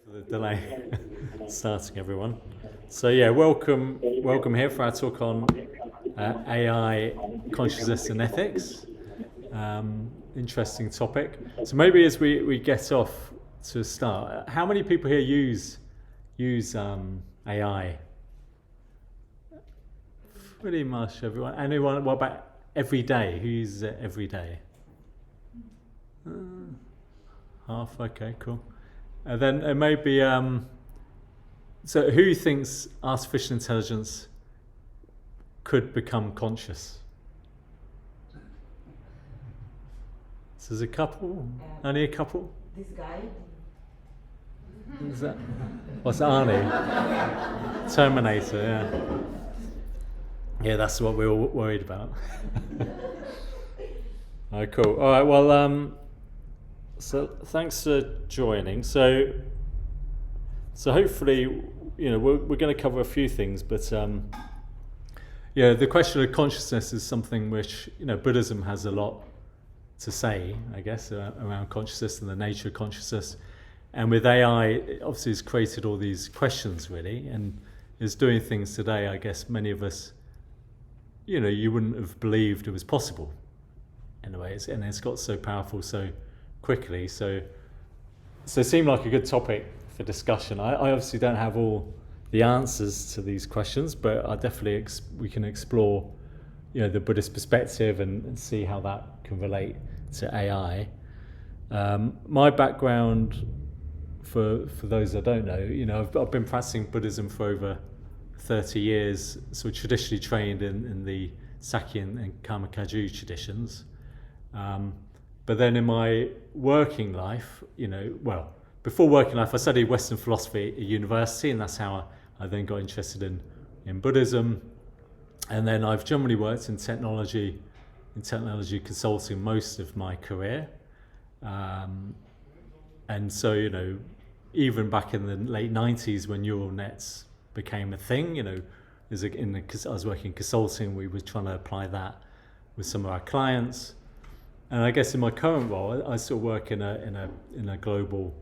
for the delay starting, everyone. So yeah, welcome here for our talk on AI, consciousness and ethics. Interesting topic. So maybe as we get off to start, how many people here use AI? Pretty much everyone. Anyone? What about every day? Who uses it every day? Half. Okay, cool. And then maybe. So, who thinks artificial intelligence could become conscious? So there's a couple. Only a couple. This guy. Who's that? What's Arnie? Terminator. Yeah. Yeah, that's what we're all worried about. All right, cool. All right, well, so thanks for joining. So hopefully, we're going to cover a few things, but the question of consciousness is something which Buddhism has a lot to say, I guess, around consciousness and the nature of consciousness. And with AI, it obviously has created all these questions, really, and is doing things today, I guess, many of us, you wouldn't have believed it was possible in a way. And it's got so powerful so quickly. So it seemed like a good topic for discussion. I obviously don't have all the answers to these questions, but I definitely we can explore, the Buddhist perspective and see how that can relate to AI. My background, for those that don't know, I've been practicing Buddhism for over 30 years, so traditionally trained in the Sakya and Karma Kagyu traditions. But then in my working life, before working life, I studied Western philosophy at university, and that's how I then got interested in Buddhism. And then I've generally worked in technology consulting most of my career. And so, even back in the late 90s when neural nets became a thing, I was working in consulting, we were trying to apply that with some of our clients. And I guess in my current role, I still work in a global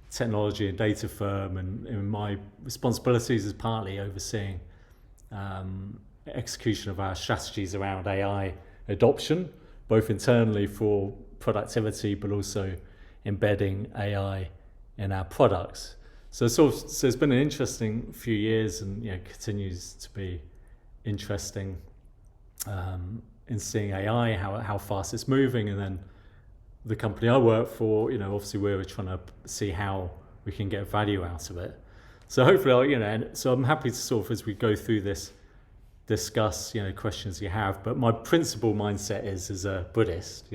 technology and data firm, and my responsibilities is partly overseeing execution of our strategies around AI adoption, both internally for productivity, but also embedding AI in our products. So it's been an interesting few years, and continues to be interesting in seeing AI, how fast it's moving, and then the company I work for, obviously we're trying to see how we can get value out of it. So hopefully, so I'm happy to sort of, as we go through this, discuss, questions you have. But my principal mindset is, as a Buddhist,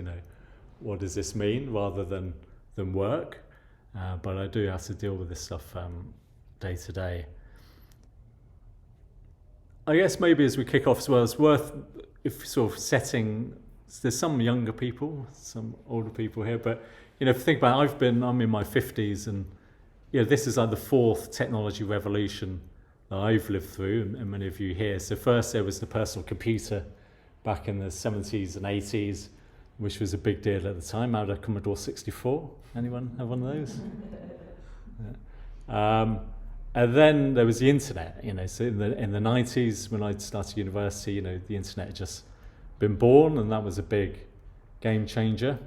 what does this mean, rather than work. But I do have to deal with this stuff day to day. I guess maybe as we kick off as well, it's worth if sort of setting. There's some younger people, some older people here, but if you think about it, I'm in my 50s, and this is like the fourth technology revolution that I've lived through, and many of you here. So first there was the personal computer back in the 70s and 80s, which was a big deal at the time. I had a Commodore 64. Anyone have one of those? Yeah. And then there was the internet. So in the 90s, when I started university, the internet had just been born, and that was a big game changer,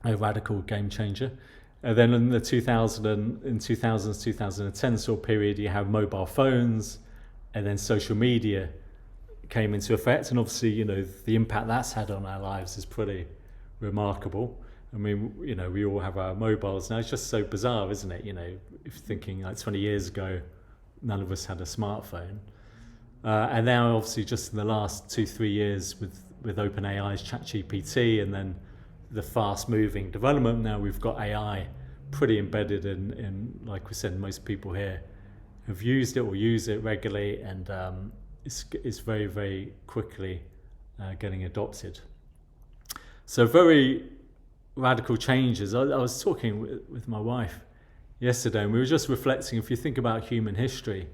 a radical game changer. And then in the 2000s, 2010 sort of period, you have mobile phones, and then social media came into effect, and obviously, the impact that's had on our lives is pretty remarkable. I mean, we all have our mobiles now. It's just so bizarre, isn't it? If you're thinking like 20 years ago, none of us had a smartphone. And now, obviously, just in the last 2-3 years with OpenAI's ChatGPT, and then the fast-moving development, now we've got AI pretty embedded in, like we said, most people here have used it or use it regularly, and it's very, very quickly getting adopted. So very radical changes. I was talking with my wife yesterday, and we were just reflecting, if you think about human history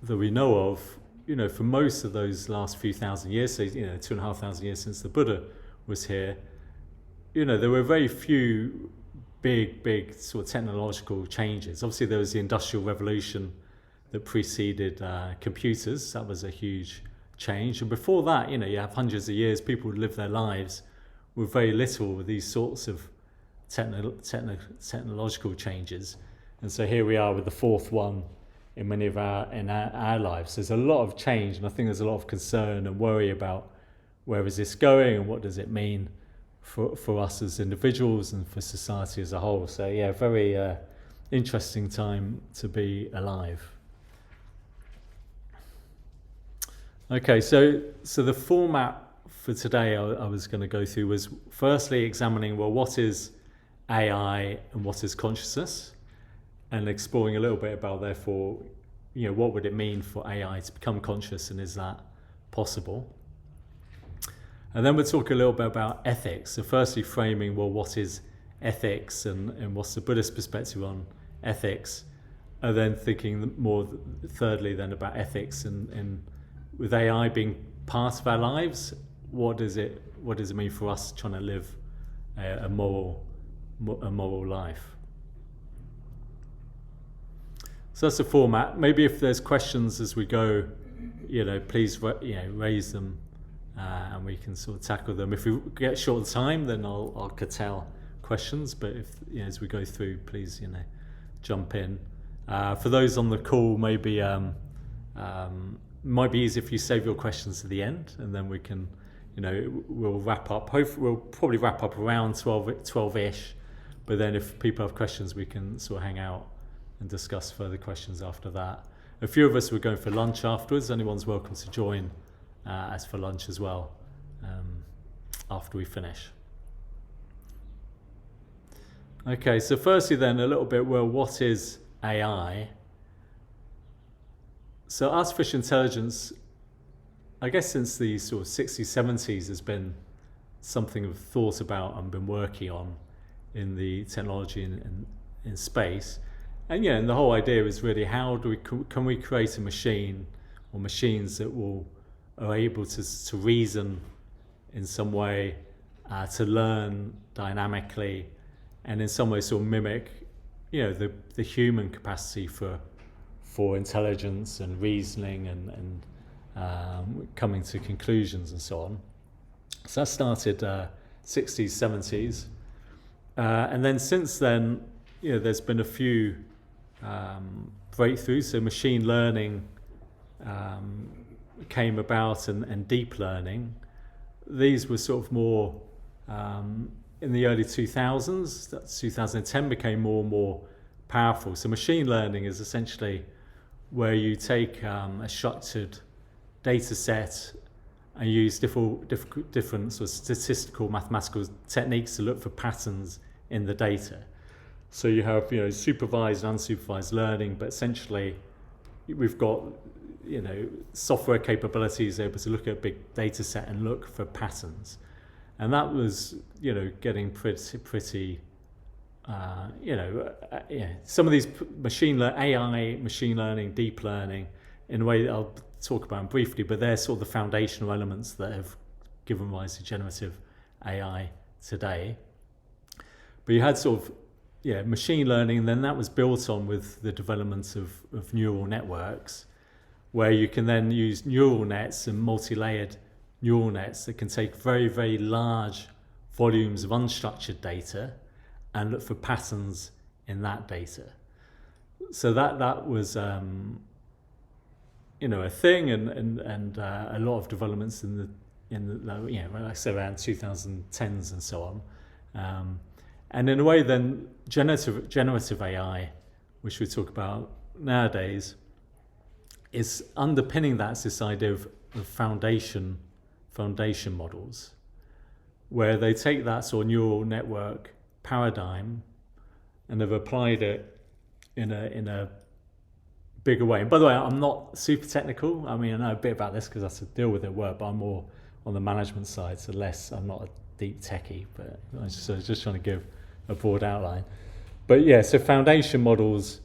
that we know of, for most of those last few thousand years, so 2,500 years since the Buddha was here, there were very few big sort of technological changes. Obviously, there was the Industrial Revolution that preceded computers. That was a huge change. And before that, you have hundreds of years, people would live their lives with very little with these sorts of technological changes. And so here we are with the fourth one in many of our lives. There's a lot of change, and I think there's a lot of concern and worry about where is this going and what does it mean for us as individuals and for society as a whole. So yeah, very interesting time to be alive. Okay, so the format for today I was going to go through was firstly examining, well, what is AI and what is consciousness, and exploring a little bit about, therefore, what would it mean for AI to become conscious, and is that possible? And then we'll talk a little bit about ethics. So firstly framing, well, what is ethics and what's the Buddhist perspective on ethics? And then thinking more thirdly then about ethics and with AI being part of our lives, what does it mean for us trying to live a moral life? So that's the format. Maybe if there's questions as we go, please raise them, and we can sort of tackle them. If we get short of time, then I'll curtail questions. But if as we go through, please jump in. For those on the call, maybe might be easy if you save your questions to the end, and then we can, we'll wrap up. Hopefully, we'll probably wrap up around 12-ish. But then if people have questions, we can sort of hang out and discuss further questions after that. A few of us were going for lunch afterwards. Anyone's welcome to join as for lunch as well after we finish. Okay, so firstly then a little bit, well, what is AI? So artificial intelligence, I guess since the sort of 60s, 70s has been something I've thought about and been working on in the technology and in space. And and the whole idea is really how can we create a machine or machines that are able to reason in some way, to learn dynamically, and in some way sort of mimic, the human capacity for intelligence and reasoning and coming to conclusions and so on. So that started 60s, 70s. And then since then, there's been a few breakthroughs. So machine learning came about, and deep learning. These were sort of more in the early 2000s. 2010 became more and more powerful. So machine learning is essentially where you take a structured data set and use different sort of statistical mathematical techniques to look for patterns in the data. So you have supervised and unsupervised learning, but essentially we've got software capabilities able to look at a big data set and look for patterns. And that was getting pretty some of these AI, machine learning, deep learning, in a way that I'll talk about briefly, but they're sort of the foundational elements that have given rise to generative AI today. But you had sort of machine learning, and then that was built on with the development of neural networks, where you can then use neural nets and multi-layered neural nets that can take very, very large volumes of unstructured data and look for patterns in that data. So that was a thing, and a lot of developments in the like I say around 2010s and so on. And in a way, then generative AI, which we talk about nowadays, is underpinning that. It's this idea of foundation models, where they take that sort of neural network paradigm and have applied it in a bigger way. And by the way, I'm not super technical. I mean, I know a bit about this because I have to deal with it at work, but I'm more on the management side, so I'm not a deep techie, but I was just trying to give a broad outline. But so foundation models,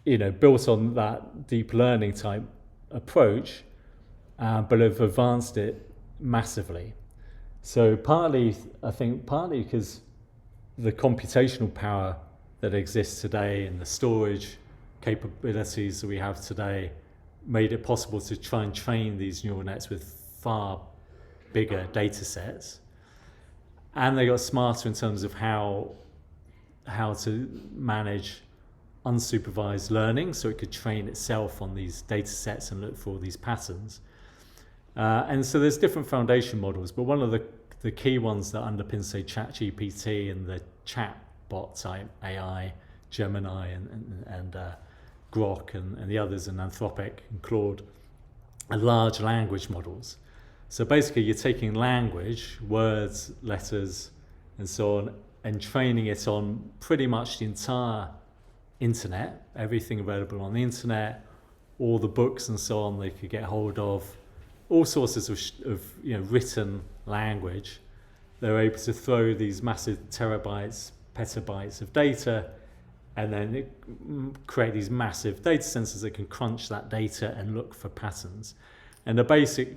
built on that deep learning type approach, but have advanced it massively. So partly because the computational power that exists today and the storage capabilities that we have today made it possible to try and train these neural nets with far bigger data sets. And they got smarter in terms of how to manage unsupervised learning, so it could train itself on these data sets and look for all these patterns. And so there's different foundation models, but one of the key ones that underpins, say, ChatGPT and the chatbot type AI, Gemini and Grok and the others, and Anthropic and Claude, are large language models. So basically you're taking language, words, letters, and so on, and training it on pretty much the entire internet, everything available on the internet, all the books and so on they could get hold of, all sorts of written language. They're able to throw these massive terabytes, petabytes of data, and then create these massive data sensors that can crunch that data and look for patterns. And the basic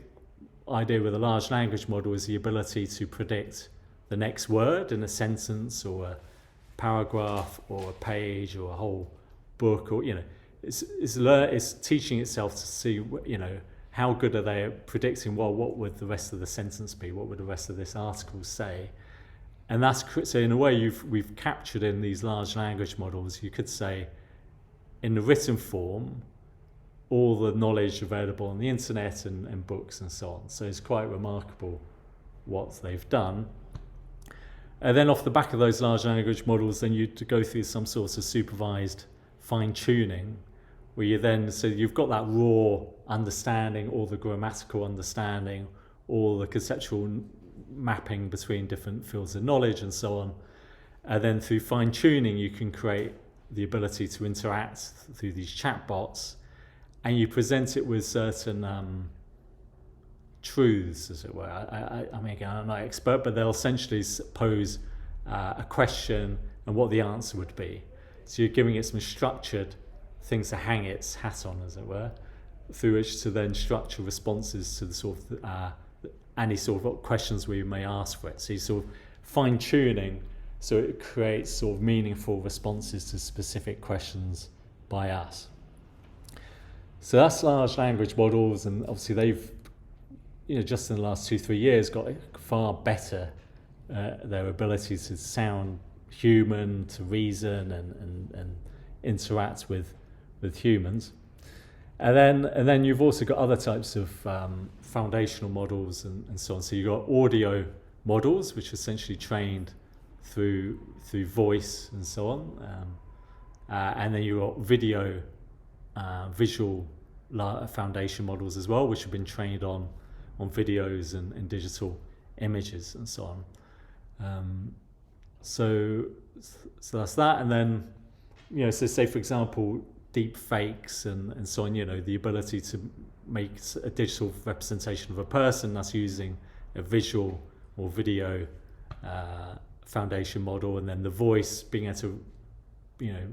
idea with a large language model is the ability to predict the next word in a sentence or a paragraph or a page or a whole book, or it's teaching itself to see how good are they at predicting, well, what would the rest of the sentence be, what would the rest of this article say. And that's, so in a way we've captured in these large language models, you could say, in the written form, all the knowledge available on the internet and books and so on. So it's quite remarkable what they've done. And then off the back of those large language models, then you to go through some sort of supervised fine-tuning, where you then, so you've got that raw understanding, all the grammatical understanding, all the conceptual mapping between different fields of knowledge and so on. And then through fine-tuning, you can create the ability to interact through these chatbots, and you present it with certain truths, as it were. I mean, again, I'm not an expert, but they'll essentially pose a question and what the answer would be. So you're giving it some structured things to hang its hat on, as it were, through which to then structure responses to the sort of any sort of questions we may ask for it. So you're sort of fine-tuning so it creates sort of meaningful responses to specific questions by us. So that's large language models, and obviously they've, just in the last 2-3 years, got far better their ability to sound human, to reason and interact with humans. And then you've also got other types of foundational models and so on. So you've got audio models, which are essentially trained through voice and so on. And then you've got visual foundation models as well, which have been trained on videos and digital images and so on. So that's that. And then, so say, for example, deep fakes and so on, the ability to make a digital representation of a person, that's using a visual or video foundation model, and then the voice being able to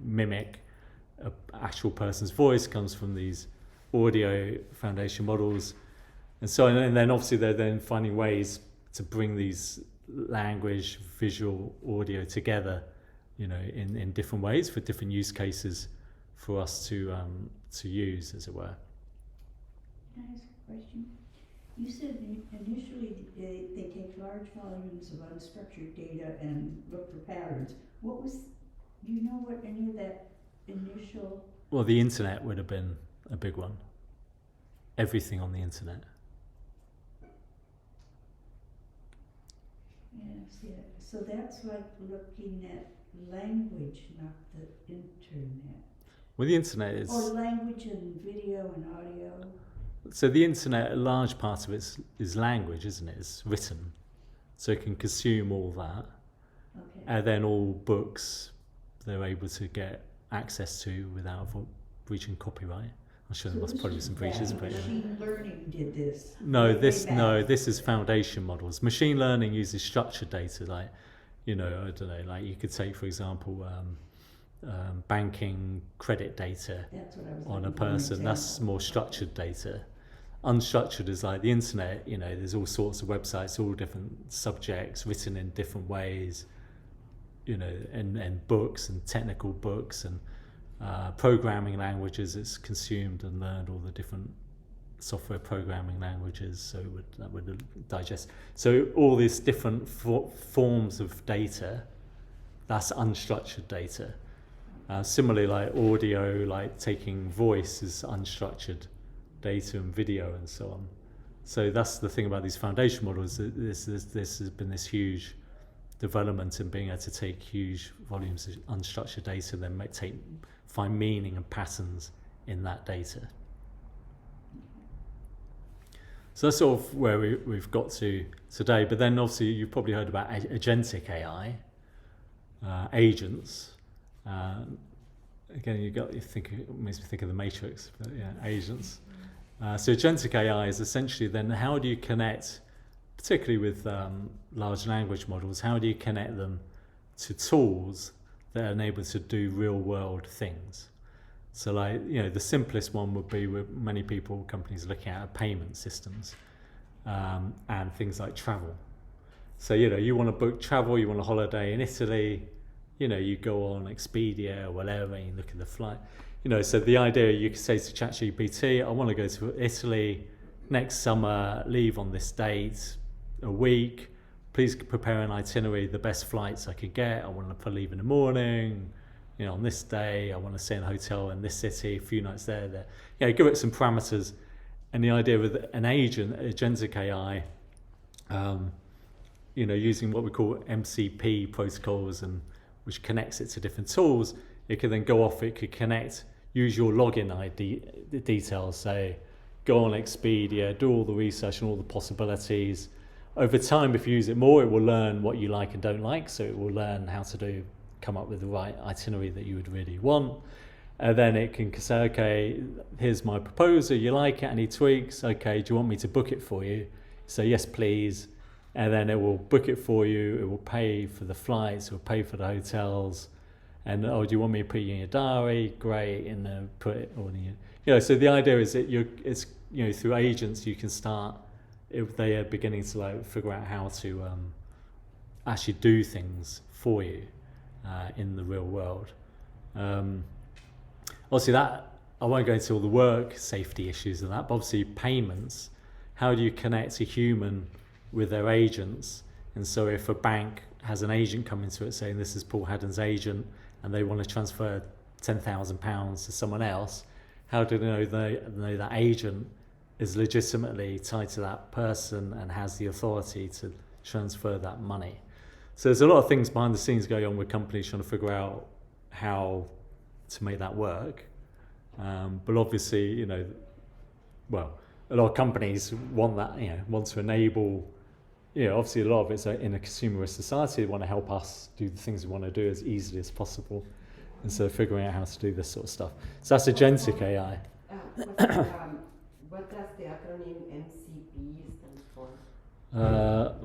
mimic an actual person's voice comes from these audio foundation models. And so, and then obviously they're then finding ways to bring these language, visual, audio together, in different ways for different use cases for us to use, as it were. Can I ask a question? You said initially they take large volumes of unstructured data and look for patterns. Do you know what any of that initial? Well, the internet would have been a big one. Everything on the internet. Yes, yeah. So that's like looking at language, not the internet. Well, the internet is... Or language and video and audio. So the internet, a large part of it is language, isn't it? It's written. So it can consume all that. Okay. And then all books they're able to get access to without breaching copyright. I'm sure there must probably be some breaches, but machine learning did this. This is foundation models. Machine learning uses structured data, like, I don't know, like you could take, for example, banking credit data on a person. That's more structured data. Unstructured is like the internet. There's all sorts of websites, all different subjects, written in different ways. and books and technical books and programming languages. It's consumed and learned all the different software programming languages, so that would digest. So all these different forms of data, that's unstructured data. Similarly, like audio, like taking voice is unstructured data, and video and so on. So that's the thing about these foundation models. This has been this huge development in being able to take huge volumes of unstructured data, then find meaning and patterns in that data. So that's sort of where we've got to today. But then obviously you've probably heard about agentic AI, agents. Again, it makes me think of the Matrix, but yeah, agents. So agentic AI is essentially then how do you connect, particularly with large language models, how do you connect them to tools that enable to do real world things? So like, the simplest one would be with many people, companies looking at payment systems and things like travel. So, you want to book travel, you want a holiday in Italy, you go on Expedia or whatever, and you look at the flight. So the idea, you could say to ChatGPT, I want to go to Italy next summer, leave on this date, a week. Please prepare an itinerary, the best flights I could get. I want to leave in the morning. On this day, I want to stay in a hotel in this city, a few nights there. Give it some parameters. And the idea with an agent, agentic AI, using what we call MCP protocols, and which connects it to different tools, it could then go off, it could connect, use your login ID details, say, go on Expedia, do all the research and all the possibilities. Over time, if you use it more, it will learn what you like and don't like, so it will learn how to come up with the right itinerary that you would really want. And then it can say, okay, here's my proposal, you like it, any tweaks? Okay, do you want me to book it for you? So yes, please. And then it will book it for you, it will pay for the flights, it will pay for the hotels. And do you want me to put you in your diary? Great, and put it all in your... so the idea is that through agents you can start, if they are beginning to figure out how to actually do things for you in the real world. Obviously that, I won't go into all the work safety issues and that, but obviously payments, how do you connect a human with their agents? And so if a bank has an agent come into it saying this is Paul Haddon's agent and they want to transfer £10,000 to someone else, how do they know that agent is legitimately tied to that person and has the authority to transfer that money? So there's a lot of things behind the scenes going on with companies trying to figure out how to make that work. But obviously, a lot of companies want that, want to enable, obviously a lot of it's in a consumerist society, they want to help us do the things we want to do as easily as possible. And so figuring out how to do this sort of stuff. So that's agentic AI. What does the acronym MCP stand for?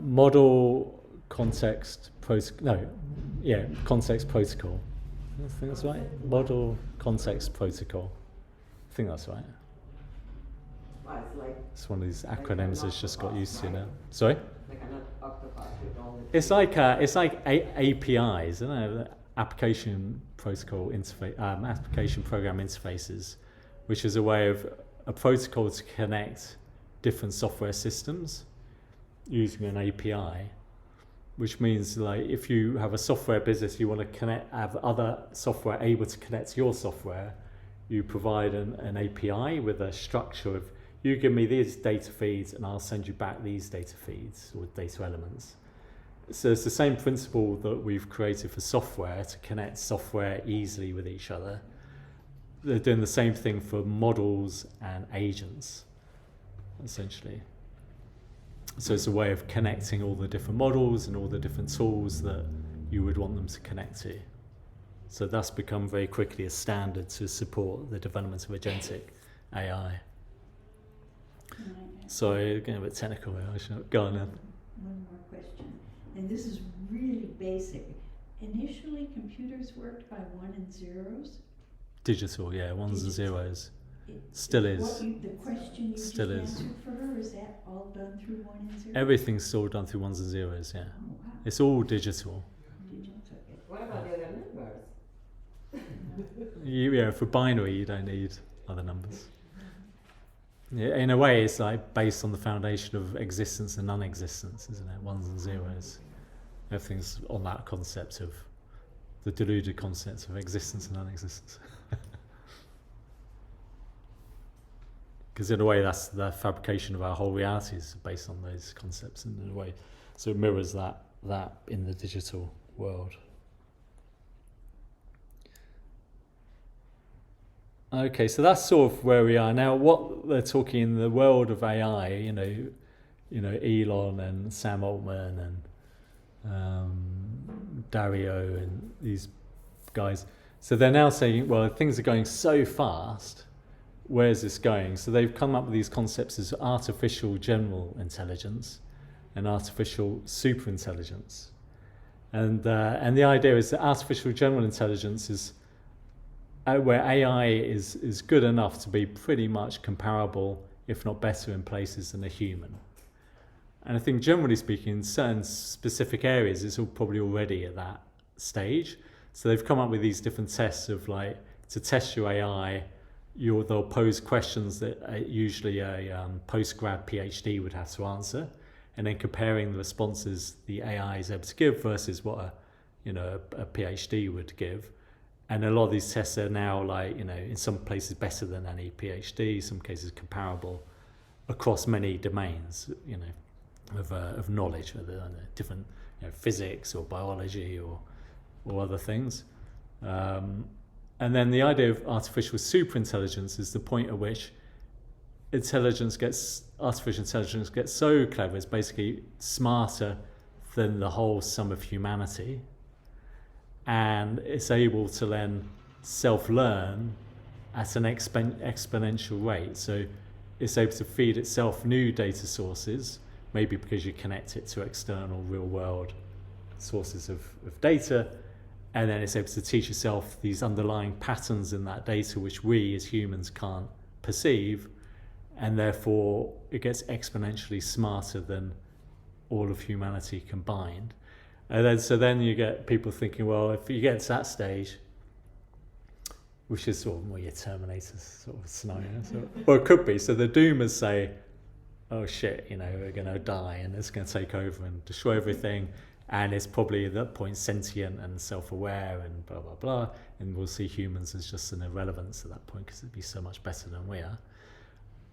Model Context Protocol. Context Protocol. I think that's right. Model Context Protocol. I think that's right. Well, it's one of these acronyms that's just got used to now. Sorry? Like an octopus with all the... It's like APIs, isn't it? Application protocol interface, application program interfaces, which is a protocol to connect different software systems using an API, which means if you have a software business, you want to have other software able to connect to your software, you provide an API with a structure of, you give me these data feeds and I'll send you back these data feeds or data elements. So it's the same principle that we've created for software to connect software easily with each other. They're doing the same thing for models and agents, essentially. So it's a way of connecting all the different models and all the different tools that you would want them to connect to. So that's become very quickly a standard to support the development of agentic AI. Sorry, getting a bit technical here. I should go on then. One more question, and this is really basic. Initially, computers worked by 1 and 0s. Digital, yeah, ones and zeros. Still is. The question you Still just is. answered for her, is that all done through 1 and 0? Everything's still done through ones and zeros, yeah. Oh, wow. It's all digital. Digital, What about the other numbers? For binary, you don't need other numbers. Yeah, in a way, it's like based on the foundation of existence and non-existence, isn't it? Ones and zeros. Everything's on that concept of the deluded concept of existence and non-existence. Because in a way, that's the fabrication of our whole reality is based on those concepts, and in a way, so it mirrors that in the digital world. Okay, so that's sort of where we are now. What they're talking in the world of AI, you know, Elon and Sam Altman and Dario and these guys. So they're now saying, well, things are going so fast. Where's this going? So they've come up with these concepts as artificial general intelligence and artificial superintelligence. And the idea is that artificial general intelligence is where AI is good enough to be pretty much comparable, if not better, in places than a human. And I think generally speaking, in certain specific areas, it's all probably already at that stage. So they've come up with these different tests of like, to test your AI, they'll pose questions that usually a post-grad PhD would have to answer, and then comparing the responses the AI is able to give versus what a PhD would give. And a lot of these tests are now like, in some places better than any PhD, some cases comparable across many domains, of knowledge, whether different physics or biology or other things. And then the idea of artificial superintelligence is the point at which artificial intelligence gets so clever, it's basically smarter than the whole sum of humanity, and it's able to then self-learn at an exponential rate. So it's able to feed itself new data sources, maybe because you connect it to external real-world sources of data, and then it's able to teach itself these underlying patterns in that data which we as humans can't perceive, and therefore it gets exponentially smarter than all of humanity combined. And then you get people thinking, well, if you get to that stage, which is sort of more your Terminator sort of scenario, or it could be, so the doomers say, oh shit, we're going to die and it's going to take over and destroy everything. And it's probably at that point sentient and self-aware and blah, blah, blah. And we'll see humans as just an irrelevance at that point because it'd be so much better than we are.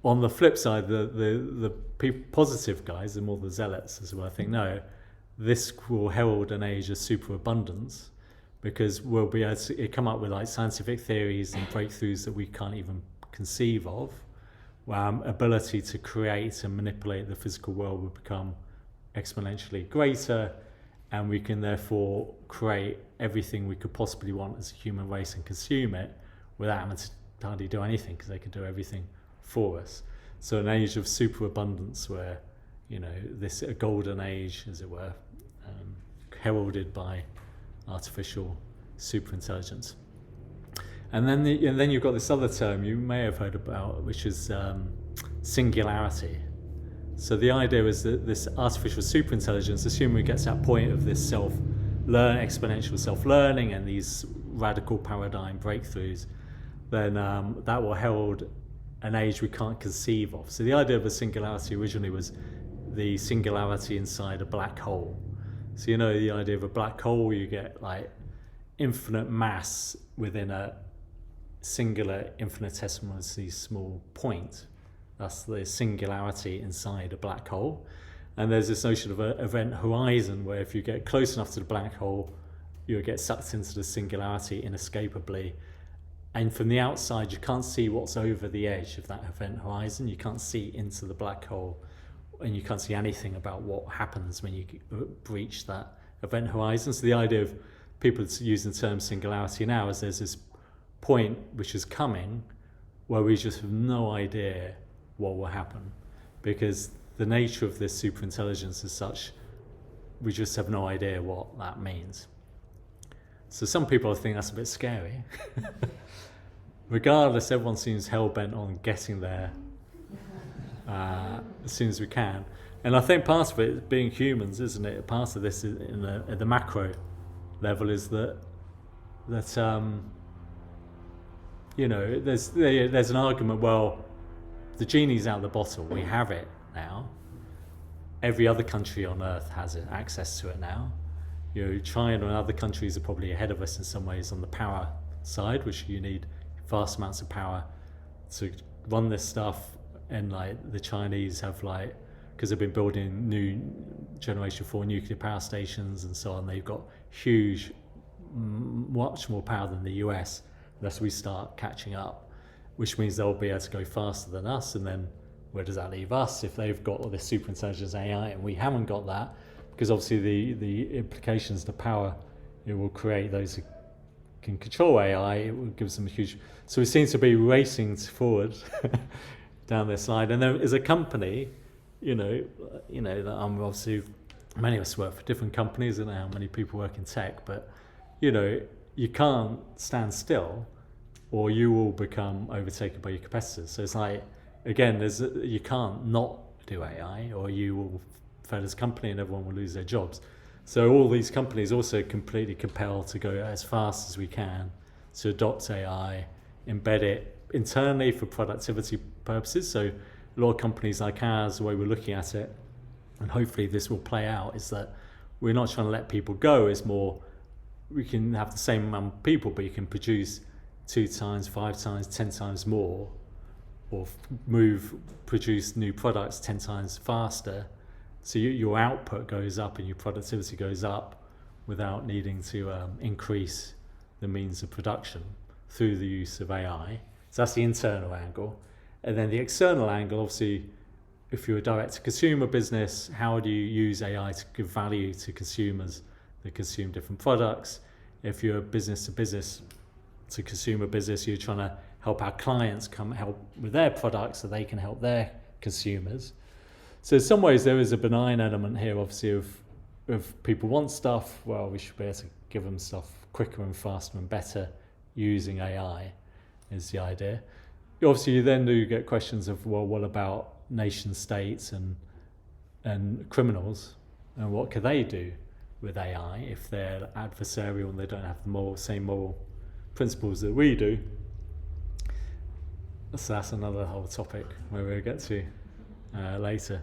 On the flip side, the positive guys, the more the zealots as well, I think, no, this will herald an age of superabundance because we'll be able to come up with like scientific theories and breakthroughs that we can't even conceive of. Ability to create and manipulate the physical world will become exponentially greater, and we can therefore create everything we could possibly want as a human race and consume it without having to hardly do anything because they can do everything for us. So an age of superabundance where, this a golden age, as it were, heralded by artificial superintelligence. And then you've got this other term you may have heard about, which is singularity. So the idea is that this artificial superintelligence, assuming we get to that point of this exponential self-learning and these radical paradigm breakthroughs, then that will herald an age we can't conceive of. So the idea of a singularity originally was the singularity inside a black hole. So the idea of a black hole, you get like infinite mass within a singular infinitesimally small point. That's the singularity inside a black hole. And there's this notion of an event horizon where if you get close enough to the black hole, you'll get sucked into the singularity inescapably. And from the outside, you can't see what's over the edge of that event horizon. You can't see into the black hole, and you can't see anything about what happens when you breach that event horizon. So the idea of people using the term singularity now is there's this point which is coming where we just have no idea what will happen, because the nature of this superintelligence is such, we just have no idea what that means. So some people think that's a bit scary. Regardless, everyone seems hell-bent on getting there as soon as we can. And I think part of it, being humans, isn't it? Part of this is in the macro level is that you know, there's an argument. Well, the genie's out of the bottle. We have it now. Every other country on earth has it, access to it now. You know, China and other countries are probably ahead of us in some ways on the power side, which you need vast amounts of power to run this stuff. And like the Chinese have, like, because they've been building new generation 4 nuclear power stations and so on, they've got huge, much more power than the US, unless we start catching up, which means they'll be able to go faster than us. And then where does that leave us if they've got all this super intelligence AI and we haven't got that? Because obviously the implications, the power it will create, those who can control AI, it will give them a huge. So it seems to be racing forward down this slide. And there is a company, you know that I'm obviously, many of us work for different companies. I don't know how many people work in tech, but you know, you can't stand still, or you will become overtaken by your competitors. So it's like, again, you can't not do AI, or you will fail as a company and everyone will lose their jobs. So all these companies also completely compelled to go as fast as we can to adopt AI, embed it internally for productivity purposes. So a lot of companies like ours, the way we're looking at it, and hopefully this will play out, is that we're not trying to let people go. It's more, we can have the same amount of people, but you can produce 2 times, 5 times, 10 times more, or produce new products 10 times faster. So your output goes up and your productivity goes up without needing to increase the means of production through the use of AI. So that's the internal angle. And then the external angle, obviously, if you're a direct-to-consumer business, how do you use AI to give value to consumers that consume different products? If you're a business-to-business, to consumer business, you're trying to help our clients come help with their products so they can help their consumers. So in some ways there is a benign element here, obviously, of people want stuff, well, we should be able to give them stuff quicker and faster and better using AI, is the idea. Obviously you then do get questions of, well, what about nation states and criminals, and what can they do with AI if they're adversarial and they don't have the same moral principles that we do? So that's another whole topic where we'll get to later.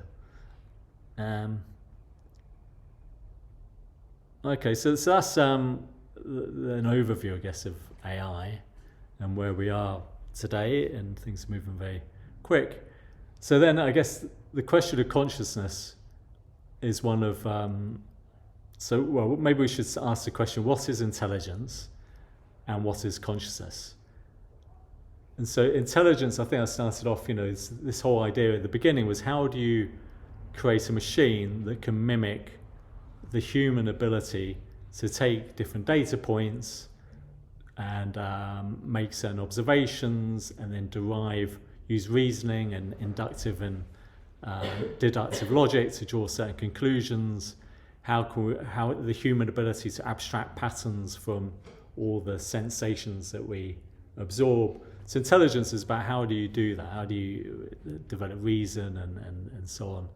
Okay, so that's an overview, I guess, of AI and where we are today, and things are moving very quick. So then I guess the question of consciousness is one of, maybe we should ask the question, what is intelligence and what is consciousness? And so intelligence, I think I started off, this whole idea at the beginning was, how do you create a machine that can mimic the human ability to take different data points and make certain observations and then use reasoning and inductive and deductive logic to draw certain conclusions? How the human ability to abstract patterns from all the sensations that we absorb. So intelligence is about, how do you do that? How do you develop reason and so on,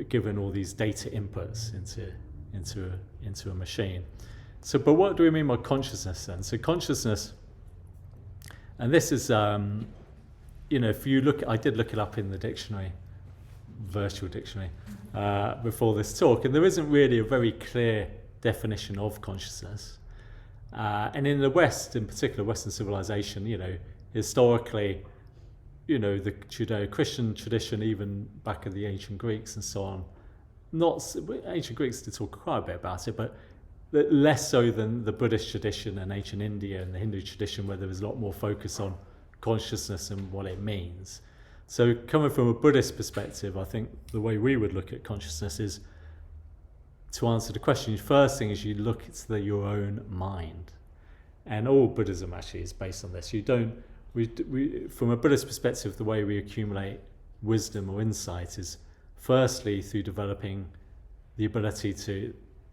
given all these data inputs into a machine? So, but what do we mean by consciousness then? So consciousness, and this is, if you look, I did look it up in the dictionary, virtual dictionary, before this talk, and there isn't really a very clear definition of consciousness. And in the West, in particular, Western civilization, historically, the Judeo-Christian tradition, even back in the ancient Greeks and so on, ancient Greeks did talk quite a bit about it, but less so than the Buddhist tradition and ancient India and the Hindu tradition, where there was a lot more focus on consciousness and what it means. So coming from a Buddhist perspective, I think the way we would look at consciousness is, to answer the question, first thing is you look at your own mind. And all Buddhism actually is based on this. From a Buddhist perspective, the way we accumulate wisdom or insight is firstly through developing the ability to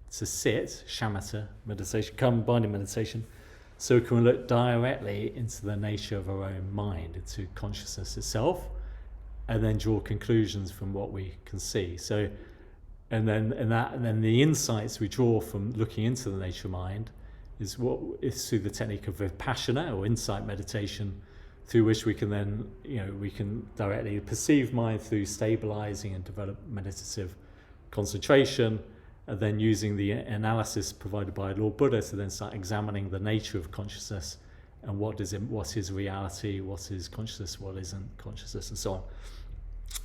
sit, shamatha meditation, combining meditation, so we can look directly into the nature of our own mind, into consciousness itself, and then draw conclusions from what we can see. So and then the insights we draw from looking into the nature mind is through the technique of vipassana or insight meditation, through which we can then, we can directly perceive mind through stabilizing and develop meditative concentration, and then using the analysis provided by Lord Buddha to then start examining the nature of consciousness and what is reality, what is consciousness, what isn't consciousness, and so on.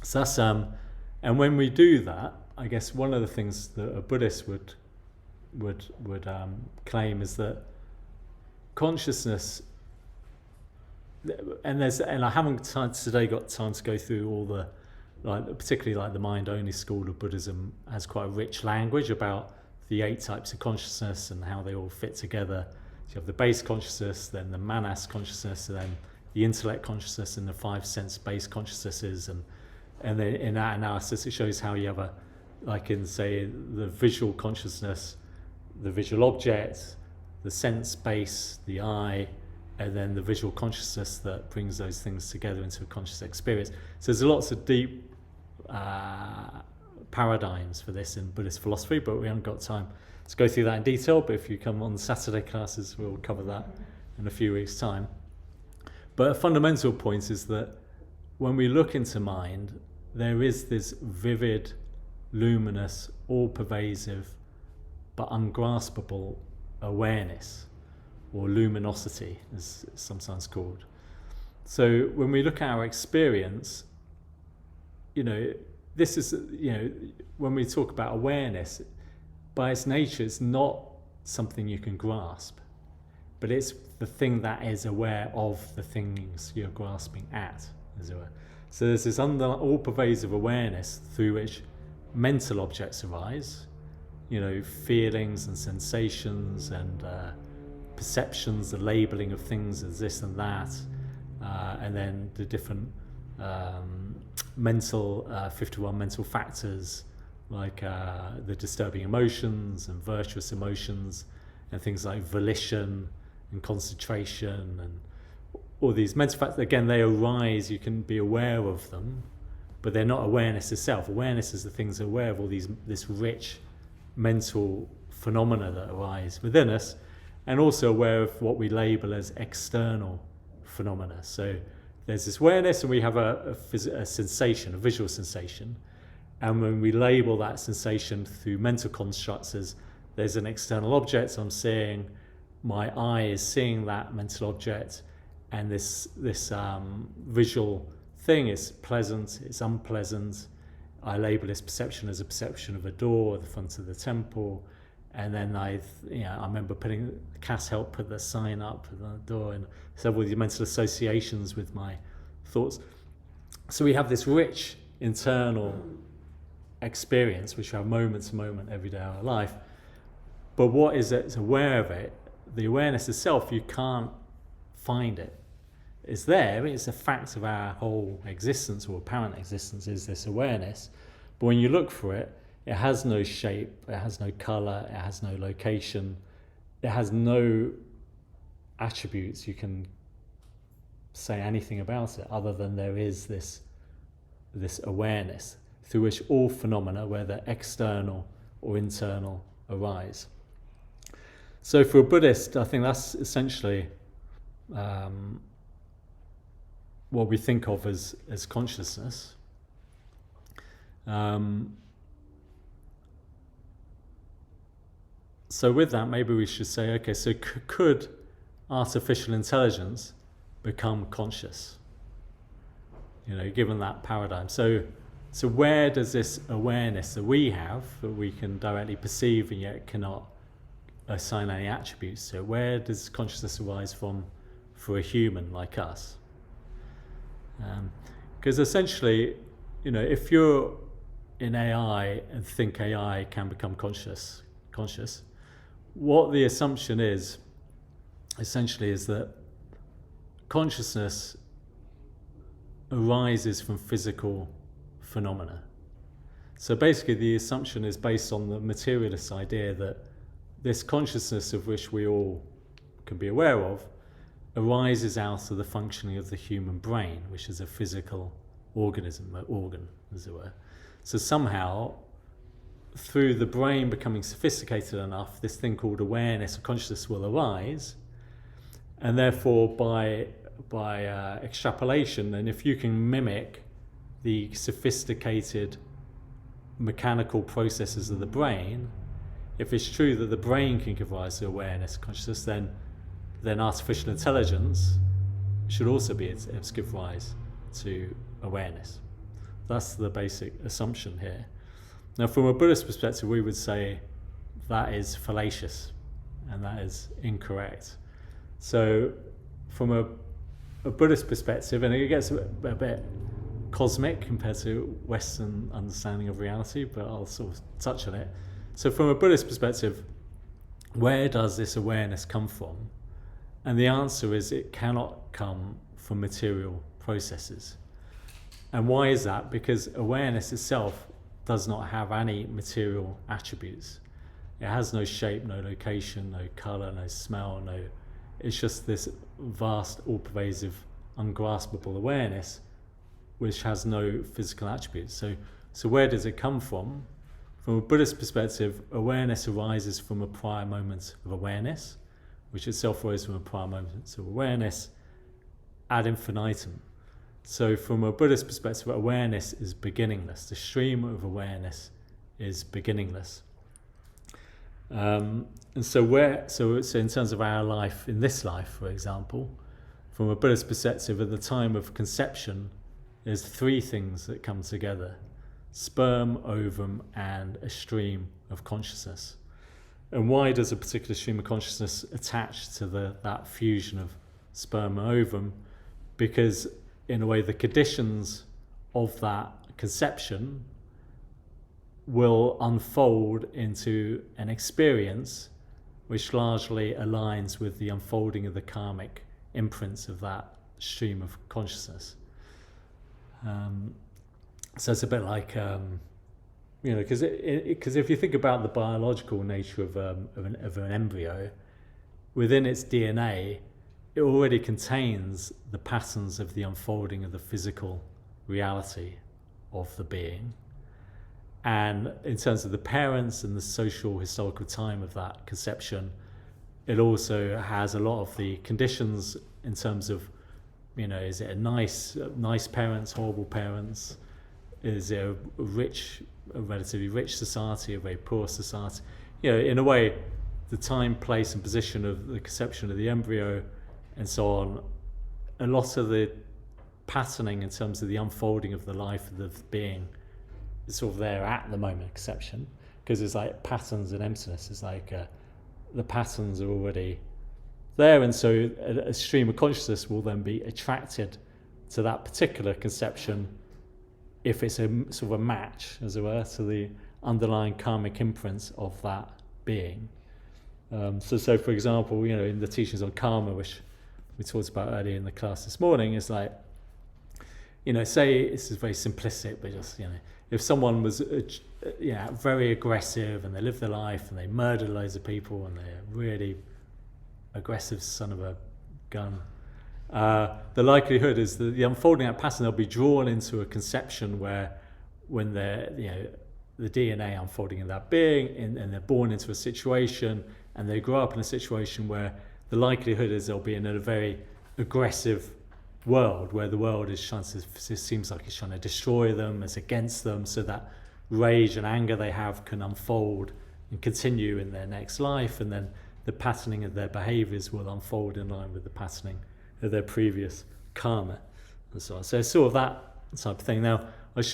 So that's and when we do that, I guess one of the things that a Buddhist would claim is that consciousness, and I haven't today got time to go through all the, particularly like the mind-only school of Buddhism has quite a rich language about the 8 types of consciousness and how they all fit together. So you have the base consciousness, then the manas consciousness, and then the intellect consciousness, and the 5 sense-based consciousnesses, and then in that analysis it shows how you have like in say the visual consciousness, the visual object, the sense base, the eye, and then the visual consciousness that brings those things together into a conscious experience. So there's lots of deep paradigms for this in Buddhist philosophy, but we haven't got time to go through that in detail. But if you come on the Saturday classes, we'll cover that in a few weeks' time. But a fundamental point is that when we look into mind, there is this vivid, luminous, all-pervasive, but ungraspable awareness, or luminosity, as it's sometimes called. So when we look at our experience, this is, when we talk about awareness, by its nature, it's not something you can grasp, but it's the thing that is aware of the things you're grasping at, as it were. So there's this all-pervasive awareness through which mental objects arise, feelings and sensations and perceptions, the labeling of things as this and that, and then the different 51 mental factors, like the disturbing emotions and virtuous emotions, and things like volition and concentration, and all these mental factors. Again, they arise, you can be aware of them, but they're not awareness itself. Awareness is the things aware of all this rich mental phenomena that arise within us, and also aware of what we label as external phenomena. So there's this awareness, and we have a sensation, a visual sensation, and when we label that sensation through mental constructs as there's an external object I'm seeing, my eye is seeing that mental object, and this visual thing is pleasant, it's unpleasant. I label this perception as a perception of a door at the front of the temple, and then I remember Cass helped put the sign up at the door, and several of the mental associations with my thoughts. So we have this rich internal experience, which we have moment to moment every day of our life. But what is it? It's aware of it. The awareness itself, you can't find it. It's there. It's a fact of our whole existence, or apparent existence, is this awareness. But when you look for it, it has no shape, it has no color, it has no location, it has no attributes you can say anything about it other than there is this awareness through which all phenomena, whether external or internal, arise. So for a Buddhist, I think that's essentially what we think of as consciousness. So with that, maybe we should say, okay, so could artificial intelligence become conscious? Given that paradigm. So where does this awareness that we have, that we can directly perceive and yet cannot assign any attributes to, where does consciousness arise from for a human like us? Because essentially, if you're in AI and think AI can become conscious, what the assumption is, essentially, is that consciousness arises from physical phenomena. So basically the assumption is based on the materialist idea that this consciousness of which we all can be aware of arises out of the functioning of the human brain, which is a physical organism, an organ, as it were. So somehow through the brain becoming sophisticated enough, this thing called awareness or consciousness will arise, and therefore by extrapolation, and if you can mimic the sophisticated mechanical processes of the brain, if it's true that the brain can give rise to awareness, consciousness, then artificial intelligence should also be able to give rise to awareness. That's the basic assumption here. Now, from a Buddhist perspective, we would say that is fallacious and that is incorrect. So, from a Buddhist perspective, and it gets a bit cosmic compared to Western understanding of reality, but I'll sort of touch on it. So, from a Buddhist perspective, where does this awareness come from? And the answer is it cannot come from material processes. And why is that? Because awareness itself does not have any material attributes. It has no shape, no location, no color, no smell, it's just this vast, all-pervasive, ungraspable awareness which has no physical attributes. So where does it come from? From a Buddhist perspective, awareness arises from a prior moment of awareness, which itself arose from a prior moment of awareness ad infinitum. So from a Buddhist perspective, awareness is beginningless. The stream of awareness is beginningless. And so in terms of our life, in this life, for example, from a Buddhist perspective, at the time of conception, there's three things that come together: sperm, ovum, and a stream of consciousness. And why does a particular stream of consciousness attach to that fusion of sperm and ovum? Because in a way, the conditions of that conception will unfold into an experience which largely aligns with the unfolding of the karmic imprints of that stream of consciousness. So it's a bit like, because if you think about the biological nature of an embryo, within its DNA, it already contains the patterns of the unfolding of the physical reality of the being. And in terms of the parents and the social historical time of that conception, it also has a lot of the conditions in terms of, is it a nice parents, horrible parents? Is it a relatively rich society, a very poor society? In a way, the time, place, and position of the conception of the embryo and so on, a lot of the patterning in terms of the unfolding of the life of the being is sort of there at the moment of conception, because it's like patterns and emptiness. It's like the patterns are already there, and so a stream of consciousness will then be attracted to that particular conception if it's a sort of a match, as it were, to the underlying karmic imprints of that being. So for example, in the teachings on karma, which we talked about earlier in the class this morning, is like, say, this is very simplistic, but just, if someone was very aggressive and they lived their life and they murdered loads of people and they're really aggressive son of a gun, the likelihood is that the unfolding of that pattern, they'll be drawn into a conception where when they're, the DNA unfolding in that being, and they're born into a situation and they grow up in a situation where the likelihood is they'll be in a very aggressive world where the world is seems like it's trying to destroy them, it's against them, so that rage and anger they have can unfold and continue in their next life, and then the patterning of their behaviors will unfold in line with the patterning of their previous karma and so on. So it's sort of that type of thing. Now, I was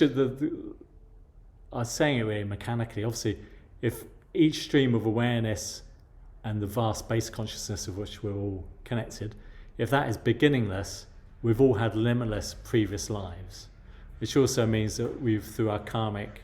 saying it really mechanically. Obviously, if each stream of awareness and the vast base consciousness of which we're all connected, if that is beginningless, we've all had limitless previous lives, which also means that through our karmic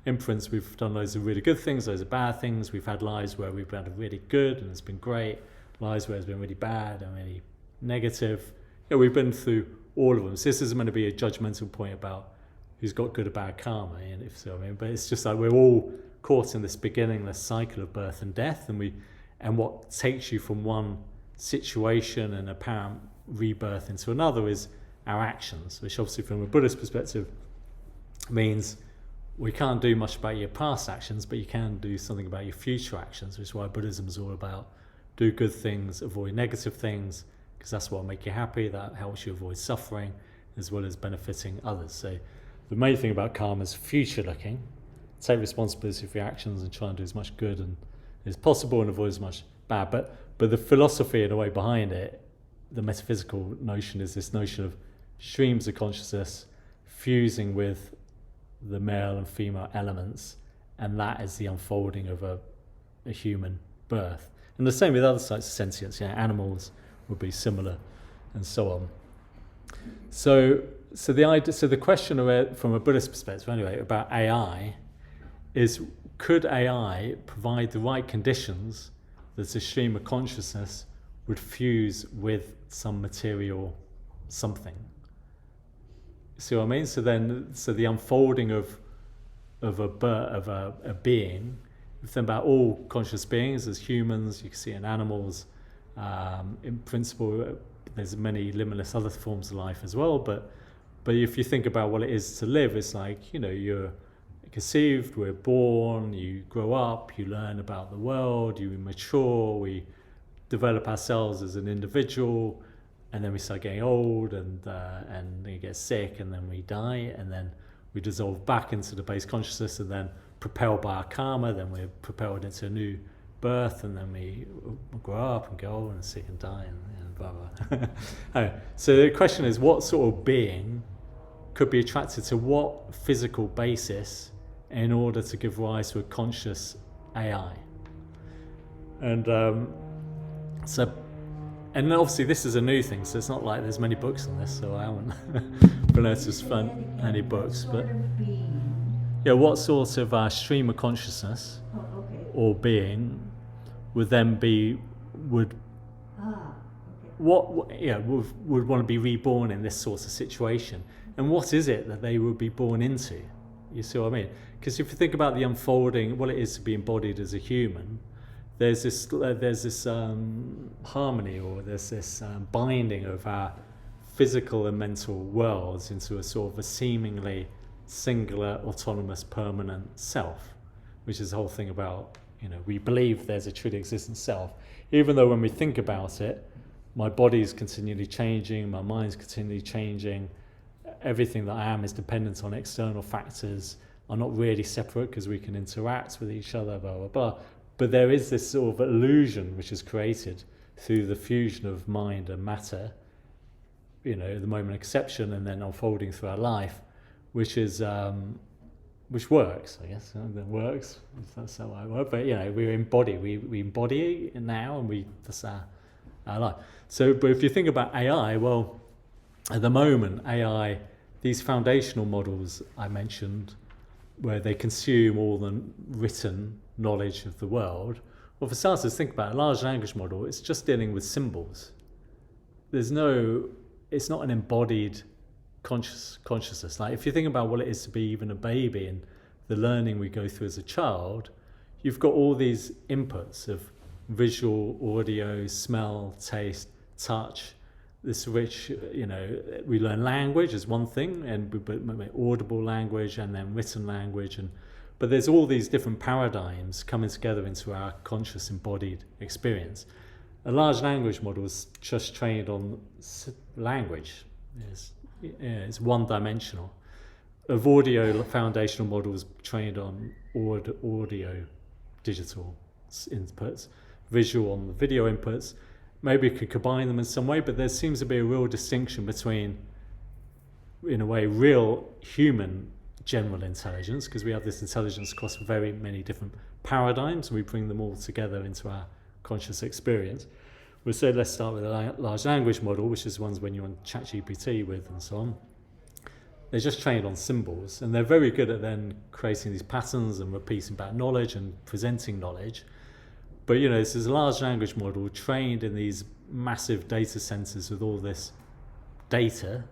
imprints, we've done loads of really good things, loads of bad things. We've had lives where we've had really good and it's been great, lives where it's been really bad and really negative. We've been through all of them. So this isn't meant to be a judgmental point about who's got good or bad karma, and if so, but it's just like we're all caught in this beginningless cycle of birth and death, and what takes you from one situation and apparent rebirth into another is our actions, which obviously from a Buddhist perspective means we can't do much about your past actions, but you can do something about your future actions, which is why Buddhism is all about do good things, avoid negative things, because that's what will make you happy. That helps you avoid suffering as well as benefiting others. So the main thing about karma is future looking. Take responsibility for your actions and try and do as much good and as possible and avoid as much bad. But the philosophy in a way behind it, the metaphysical notion, is this notion of streams of consciousness fusing with the male and female elements, and that is the unfolding of a human birth. And the same with other types of sentience. Animals would be similar, and so on. So the question from a Buddhist perspective, anyway, about AI is: could AI provide the right conditions that the stream of consciousness would fuse with some material something? See what I mean? So the unfolding of a being. If you think about all conscious beings as humans, you can see in animals. In principle, there's many limitless other forms of life as well. But if you think about what it is to live, it's like, you're conceived, we're born, you grow up, you learn about the world, you mature, we develop ourselves as an individual. And then we start getting old, and we get sick, and then we die, and then we dissolve back into the base consciousness, and then propelled by our karma, then we're propelled into a new birth, and then we grow up and get old and sick and die, and blah blah. So the question is, what sort of being could be attracted to what physical basis in order to give rise to a conscious AI? And And obviously this is a new thing, so it's not like there's many books on this, so I haven't been able to find any books. But what sort of stream of consciousness or being would then be would want to be reborn in this sort of situation, and what is it that they would be born into? You see what I mean? Because if you think about the unfolding, what it is to be embodied as a human, there's this harmony, or there's this binding of our physical and mental worlds into a sort of a seemingly singular, autonomous, permanent self, which is the whole thing about, we believe there's a truly existent self, even though when we think about it, my body's continually changing, my mind's continually changing, everything that I am is dependent on external factors, are not really separate because we can interact with each other, blah, blah, blah. But there is this sort of illusion which is created through the fusion of mind and matter, the moment of conception and then unfolding through our life, which is which works, I guess. That works. That's how I work. But we embody. We embody it now, and that's our life. So, but if you think about AI, well, at the moment, AI, these foundational models I mentioned, where they consume all the written knowledge of the world. Well, for starters, think about a large language model. It's just dealing with symbols. It's not an embodied consciousness. Like if you think about what it is to be even a baby and the learning we go through as a child, you've got all these inputs of visual, audio, smell, taste, touch. This rich, we learn language as one thing, and audible language and then written language, but there's all these different paradigms coming together into our conscious embodied experience. A large language model is just trained on language. It's one-dimensional. Of audio foundational models trained on audio, digital inputs, visual on the video inputs. Maybe you could combine them in some way, but there seems to be a real distinction between, in a way, real human general intelligence, because we have this intelligence across very many different paradigms, and we bring them all together into our conscious experience. We'll say let's start with a large language model, which is ones when you're on ChatGPT with and so on. They're just trained on symbols, and they're very good at then creating these patterns and repeating back knowledge and presenting knowledge. But this is a large language model trained in these massive data centers with all this data,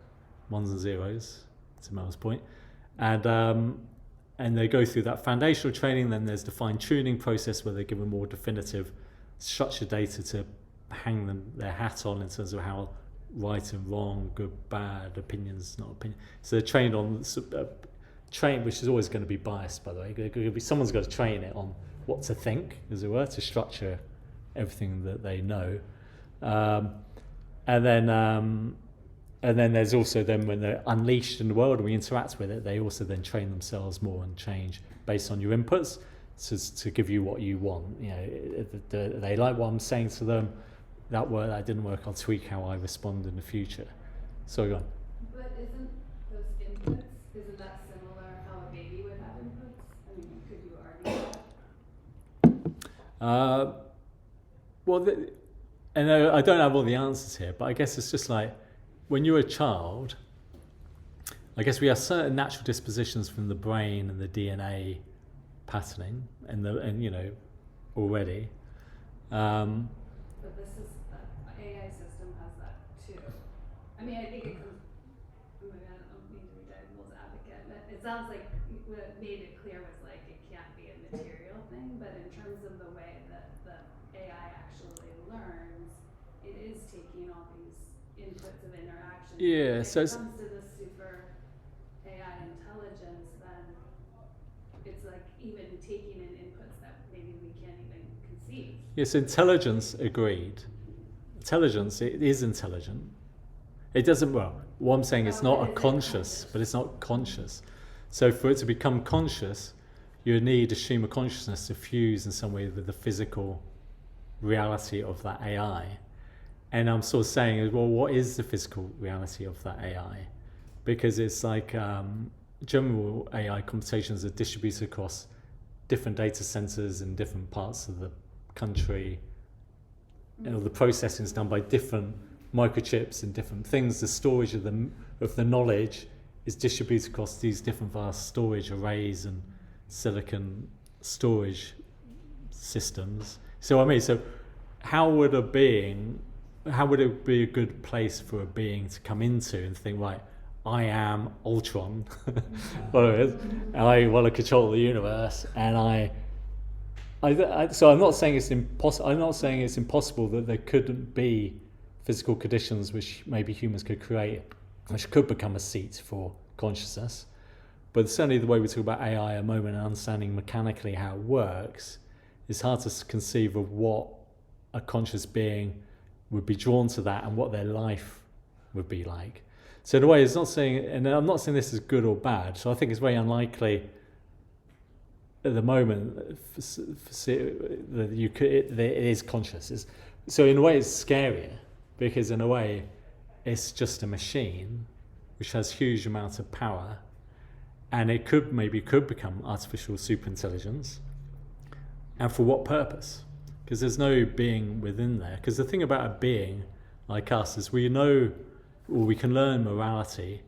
ones and zeros, to Mel's point, and they go through that foundational training. Then there's the fine-tuning process where they give them more definitive structured data to hang their hat on in terms of how right and wrong, good, bad, opinions, not opinion. So they're trained on train, which is always going to be biased, by the way. Someone's got to train it on what to think, as it were, to structure everything that they know. And then there's also then when they're unleashed in the world and we interact with it, they also then train themselves more and change based on your inputs to give you what you want. You know, they like what I'm saying to them. That didn't work. I'll tweak how I respond in the future. So go on. But isn't those inputs? Isn't that similar how a baby would have inputs? I mean, could you argue that? And I don't have all the answers here, but I guess it's just like when you're a child, I guess we have certain natural dispositions from the brain and the DNA patterning and you know already. But this is the AI system has that too. I mean, I think it comes. Maybe I don't mean to be devil's advocate, but it sounds like what made it clear was like it can't be a material thing, but in terms of the way that the AI actually learns, it is taking all these inputs of interaction. Yeah, if so it comes to the super AI intelligence, then it's like even taking in inputs that maybe we can't even conceive. Yes, intelligence, agreed. Intelligence, it is intelligent. It doesn't, well, what I'm saying it's not a conscious, but it's not conscious. So for it to become conscious, you need a stream of consciousness to fuse in some way with the physical reality of that AI. And I'm sort of saying, well, what is the physical reality of that AI? Because it's like general AI computations are distributed across different data centers in different parts of the country. You know, the processing is done by different microchips and different things. The storage of the knowledge is distributed across these different vast storage arrays and silicon storage systems. So what I mean, so how would it be a good place for a being to come into and think, right, I am Ultron, whatever it is, and I want to control the universe, and so I'm not saying it's impossible. I'm not saying it's impossible that there couldn't be physical conditions which maybe humans could create, which could become a seat for consciousness. But certainly the way we talk about AI at the moment and understanding mechanically how it works, it's hard to conceive of what a conscious being would be drawn to that and what their life would be like. So in a way, it's not saying, and I'm not saying this is good or bad. So I think it's very unlikely at the moment that it is conscious. So in a way, it's scarier because in a way, it's just a machine which has huge amounts of power, and it could become artificial superintelligence. And for what purpose? Because there's no being within there. Because the thing about a being like us is we know, or we can learn morality,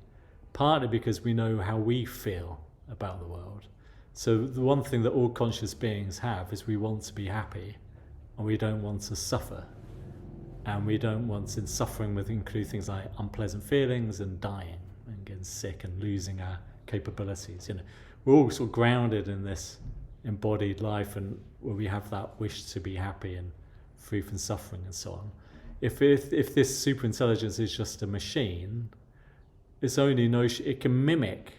partly because we know how we feel about the world. So the one thing that all conscious beings have is we want to be happy, and we don't want to suffer. And we don't want, in suffering would include things like unpleasant feelings and dying and getting sick and losing our capabilities. You know, we're all sort of grounded in this embodied life, and where we have that wish to be happy and free from suffering and so on. If this super intelligence is just a machine, it's only it can mimic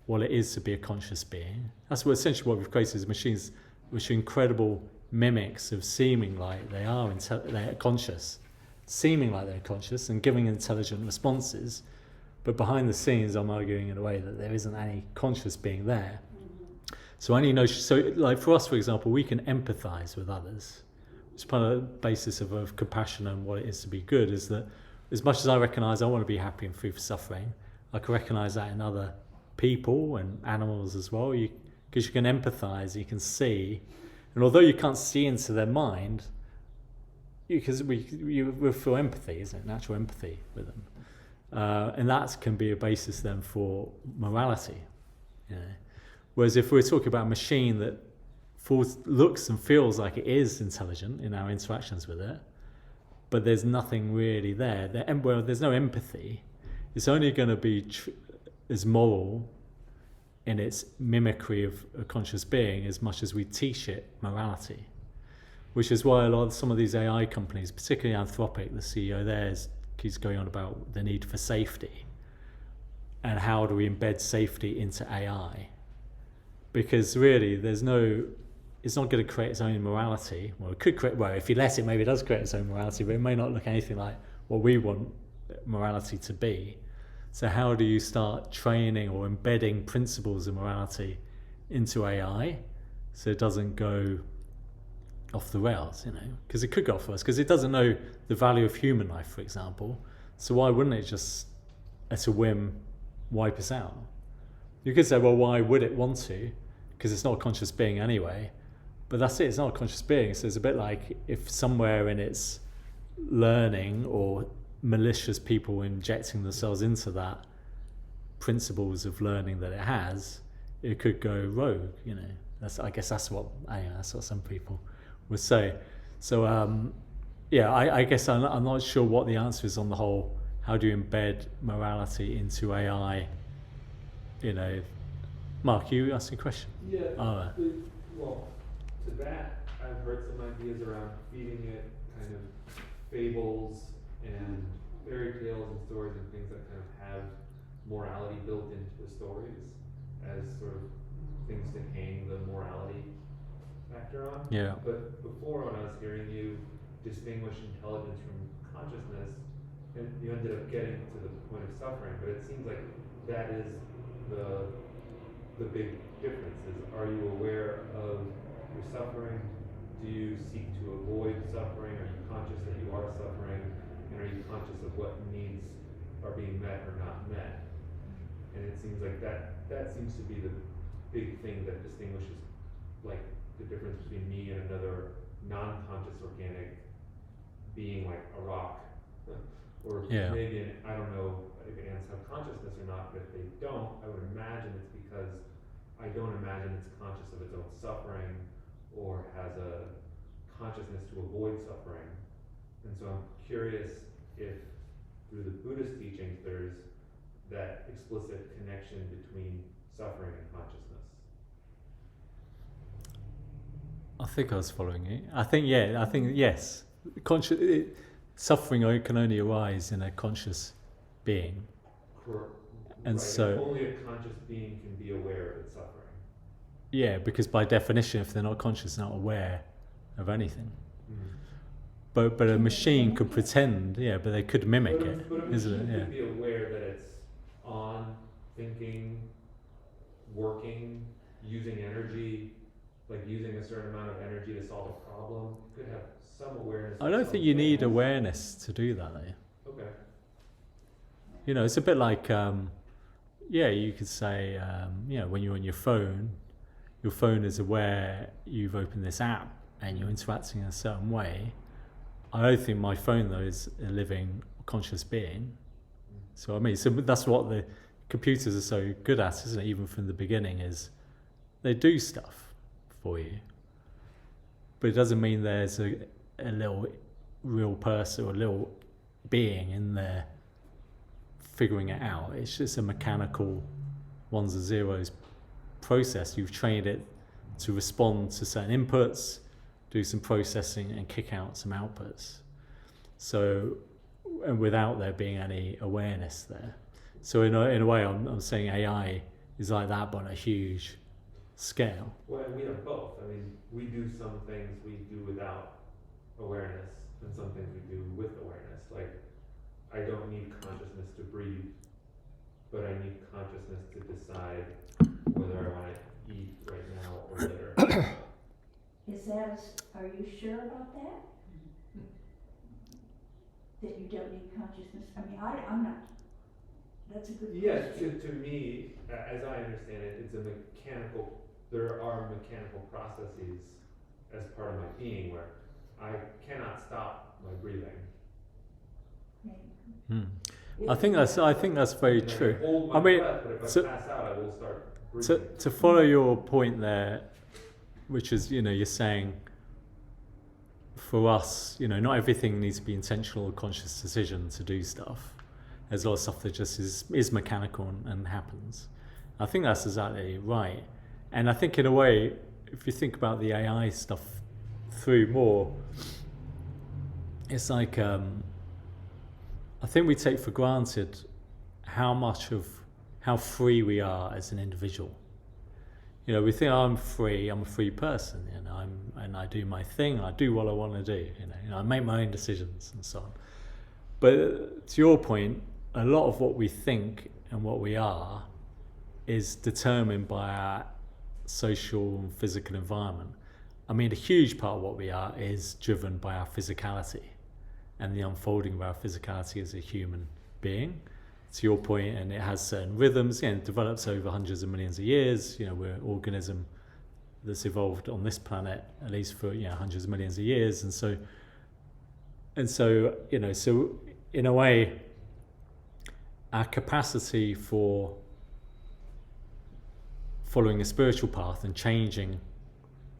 what it is to be a conscious being. That's essentially what we've created is machines which are incredible mimics of seeming like they are conscious, seeming like they're conscious and giving intelligent responses, but behind the scenes I'm arguing in a way that there isn't any conscious being there. So any notion, so like for us, for example, we can empathize with others. It's part of the basis of compassion and what it is to be good, is that as much as I recognise I want to be happy and free from suffering, I can recognise that in other people and animals as well, because you can empathise, you can see, and although you can't see into their mind, because we feel empathy, isn't it? Natural empathy with them, and that can be a basis then for morality. You know? Whereas if we're talking about a machine that looks and feels like it is intelligent in our interactions with it, but there's nothing really there, there's no empathy, it's only going to be as moral in its mimicry of a conscious being as much as we teach it morality. Which is why some of these AI companies, particularly Anthropic, the CEO there keeps going on about the need for safety. and how do we embed safety into AI? Because really, it's not going to create its own morality. Well, it could create, well, if you let it, maybe it does create its own morality, but it may not look anything like what we want morality to be. So how do you start training or embedding principles of morality into AI so it doesn't go off the rails, because it could go off the rails, because it doesn't know the value of human life, for example. So why wouldn't it just, at a whim, wipe us out? You could say, well, why would it want to? Because it's not a conscious being anyway. But that's it, it's not a conscious being. So it's a bit like if somewhere in its learning or malicious people injecting themselves into that principles of learning that it has, it could go rogue, I guess that's what some people would say. So I guess I'm not sure what the answer is on the whole. How do you embed morality into AI? Mark, you asked a question. Yeah. Oh. Well, to that, I've heard some ideas around feeding it kind of fables and fairy tales and stories and things that kind of have morality built into the stories as sort of things to hang the morality factor on. Yeah. But before, when I was hearing you distinguish intelligence from consciousness, and you ended up getting to the point of suffering, but it seems like that is the big difference is, are you aware of your suffering? Do you seek to avoid suffering? Are you conscious that you are suffering? And are you conscious of what needs are being met or not met? And it seems like that seems to be the big thing that distinguishes like the difference between me and another non-conscious organic being like a rock. Or Yeah. maybe, I don't know if ants have consciousness or not, but if they don't, I would imagine it's because I don't imagine it's conscious of its own suffering or has a consciousness to avoid suffering. And so I'm curious if through the Buddhist teachings there's that explicit connection between suffering and consciousness. I think I was following you. I think yes. Suffering can only arise in a conscious being. Correct. And right. so And only a conscious being can be aware of its suffering. Yeah, because by definition, if they're not conscious, they're not aware of anything. But a machine could pretend, but they could mimic it, but a isn't machine it? could be aware that it's on, thinking, working, using energy, like using a certain amount of energy to solve a problem. It could have some awareness. I don't think you need awareness to do that, though. Okay. It's a bit like, you could say, when you're on your phone is aware you've opened this app and you're interacting in a certain way. I don't think my phone, though, is a living conscious being. So that's what the computers are so good at, isn't it? Even from the beginning, is they do stuff for you. But it doesn't mean there's a little real person or a little being in there figuring it out. It's just a mechanical ones and zeros process. You've trained it to respond to certain inputs, do some processing and kick out some outputs. So, and without there being any awareness there. So in a way, I'm saying AI is like that, but on a huge scale. Well, and we have both. I mean, we do some things we do without awareness, and some things we do with awareness. Like, I don't need consciousness to breathe, but I need consciousness to decide whether I want to eat right now or later. Are you sure about that? That you don't need consciousness? I mean, I'm not. That's a good Yes, question. to me, as I understand it, it's a mechanical, there are mechanical processes as part of my being where I cannot stop my breathing. I think that's very And true. I hold my I mean, breath, but if so- I pass out, I will start breathing. To follow your point there, which is, you're saying for us, not everything needs to be intentional or conscious decision to do stuff. There's a lot of stuff that just is mechanical and happens. I think that's exactly right. And I think in a way, if you think about the AI stuff through more, it's like, I think we take for granted how much of how free we are as an individual. You know, we think, oh, I'm free, I'm a free person, you know, and I do my thing, I do what I want to do, you know, I make my own decisions and so on. But to your point, a lot of what we think and what we are is determined by our social and physical environment. I mean, a huge part of what we are is driven by our physicality and the unfolding of our physicality as a human being. To your point, and it has certain rhythms, it develops over hundreds of millions of years. You know, we're an organism that's evolved on this planet at least for hundreds of millions of years, and so you know, so in a way, our capacity for following a spiritual path and changing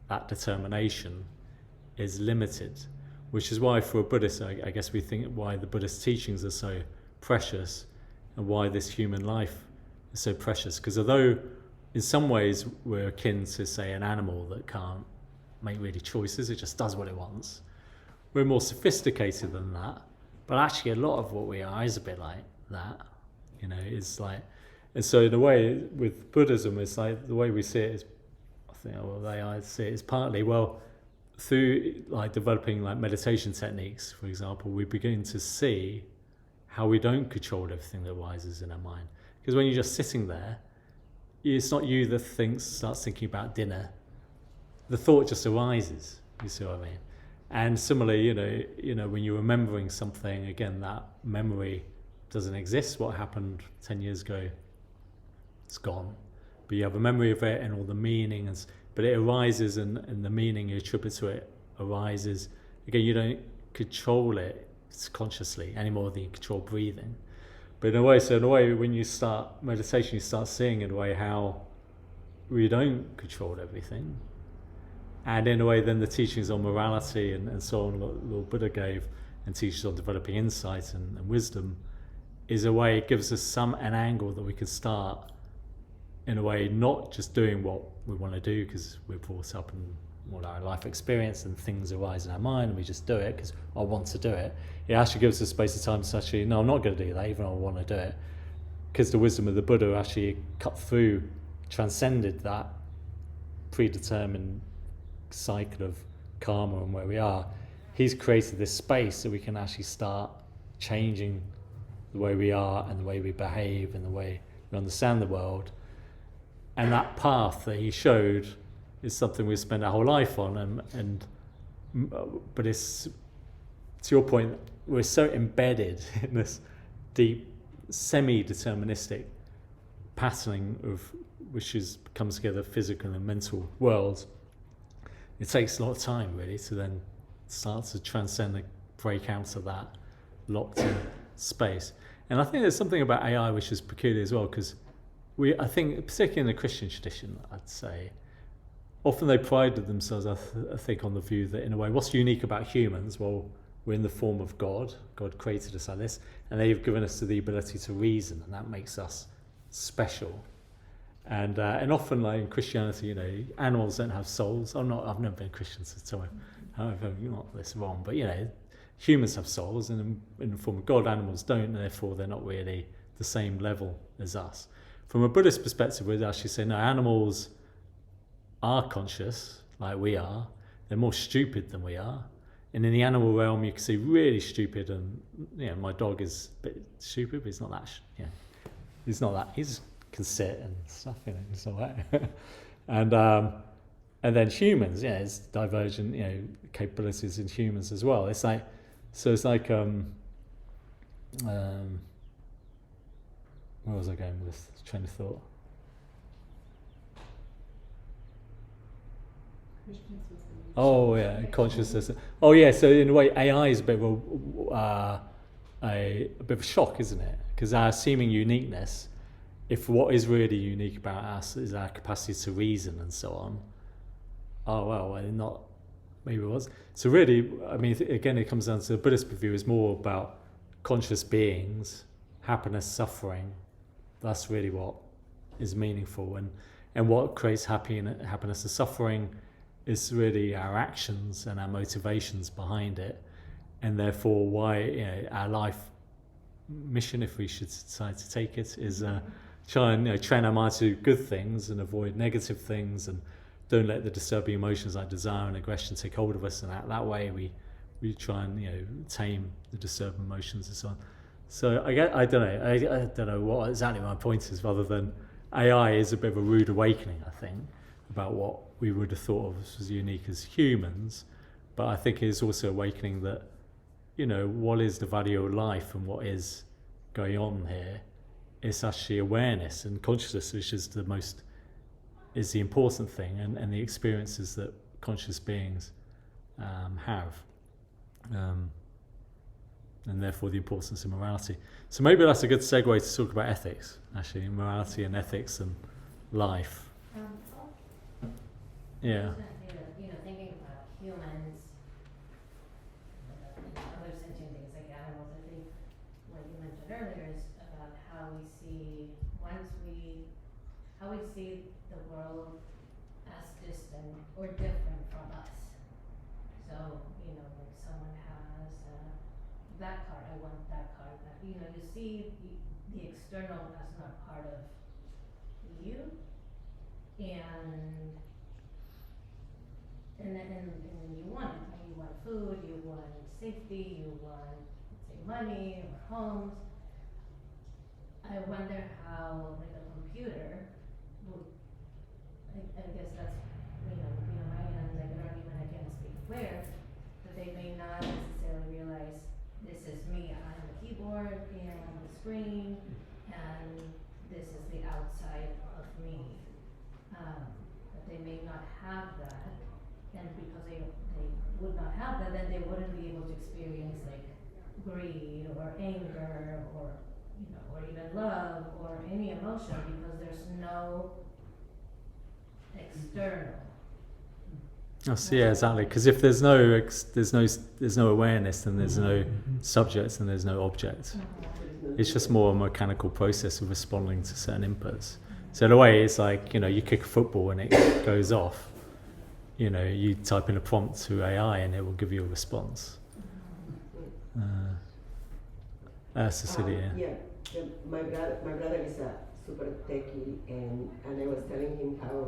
that determination is limited, which is why for a Buddhist, I guess we think why the Buddhist teachings are so precious and why this human life is so precious. Because although in some ways we're akin to, say, an animal that can't make really choices, it just does what it wants, we're more sophisticated than that. But actually a lot of what we are is a bit like that, you know, it's like, and so in a way with Buddhism, it's like the way we see it is, I think, well, I see it is partly, well, through like developing like meditation techniques, for example, we begin to see how we don't control everything that arises in our mind. Because when you're just sitting there, it's not you that starts thinking about dinner. The thought just arises, you see what I mean? And similarly, you know, when you're remembering something, again, that memory doesn't exist. What happened 10 years ago, it's gone. But you have a memory of it and all the meaning, but it arises and the meaning you attribute to it arises. Again, you don't control it consciously any more than you control breathing. But in a way, when you start meditation, you start seeing in a way how we don't control everything. And in a way, then the teachings on morality and so on, Lord Buddha gave, and teachings on developing insight and wisdom, is a way, it gives us an angle that we can start, in a way, not just doing what we want to do because we're brought up in all our life experience and things arise in our mind and we just do it because I want to do it. It actually gives us space of time to actually, no, I'm not going to do that even though I want to do it, because the wisdom of the Buddha actually cut through, transcended that predetermined cycle of karma and where we are. He's created this space so we can actually start changing the way we are and the way we behave and the way we understand the world. And that path that he showed is something we spend our whole life on, but it's, to your point, we're so embedded in this deep semi-deterministic patterning of which comes together physical and mental worlds. It takes a lot of time really to then start to transcend and break out of that locked in space. And I think there's something about AI which is peculiar as well, because I think particularly in the Christian tradition, I'd say, often they prided themselves, I think, on the view that in a way, what's unique about humans? Well, we're in the form of God. God created us like this, and they've given us the ability to reason, and that makes us special. And often, like in Christianity, you know, animals don't have souls. I've never been a Christian, so tell me, however, you're not this wrong. But you know, humans have souls, and in the form of God, animals don't, and therefore they're not really the same level as us. From a Buddhist perspective, we'd actually say no, animals are conscious like we are. They're more stupid than we are. And in the animal realm, you can see really stupid, and you know, my dog is a bit stupid, but he's not that. He's not that. He just can sit and stuff, you know. It's all right. And then humans, yeah, it's divergent, you know, capabilities in humans as well. It's like, so it's like, where was I going with this train of thought? Oh yeah, consciousness. Oh yeah, so in a way, AI is a bit of a bit of a shock, isn't it? Because our seeming uniqueness, if what is really unique about us is our capacity to reason and so on. Oh well, not maybe it was. So really, I mean, again, it comes down to the Buddhist view is more about conscious beings, happiness, suffering. That's really what is meaningful, and what creates happiness and suffering is really our actions and our motivations behind it, and therefore why, you know, our life mission, if we should decide to take it, is try and train our mind to do good things and avoid negative things, and don't let the disturbing emotions like desire and aggression take hold of us. And that way we try and tame the disturbing emotions and so on. So I don't know. I don't know what exactly my point is, other than AI is a bit of a rude awakening, I think, about what we would have thought of as unique as humans. But I think it is also awakening that, what is the value of life and what is going on here. It's actually awareness and consciousness, which is the important thing, and the experiences that conscious beings have. And therefore the importance of morality. So maybe that's a good segue to talk about ethics, actually, morality and ethics and life. Yeah. Thinking about humans, other sentient things like animals, I think what you mentioned earlier is about how we see the world as distant or different from us. So, like someone has that card, I want that card, you see the external as not part of you, and then you want it. You want food, you want safety, you want, say, money or homes. I wonder how, like, a computer will, I guess that's, my end, like, I can't speak where, but they may not necessarily realize this is me, I'm the keyboard and the screen, and this is the outside of me. But they may not have that, and because they would not have that, then they wouldn't be able to experience like greed or anger or or even love or any emotion, because there's no external. Oh, so yeah, exactly. Because if there's no awareness, then there's no subject and there's no object. It's just more a mechanical process of responding to certain inputs. So in a way, it's like you kick a football and it goes off. You type in a prompt to AI and it will give you a response. Cecilia. My brother is a super techie, and I was telling him how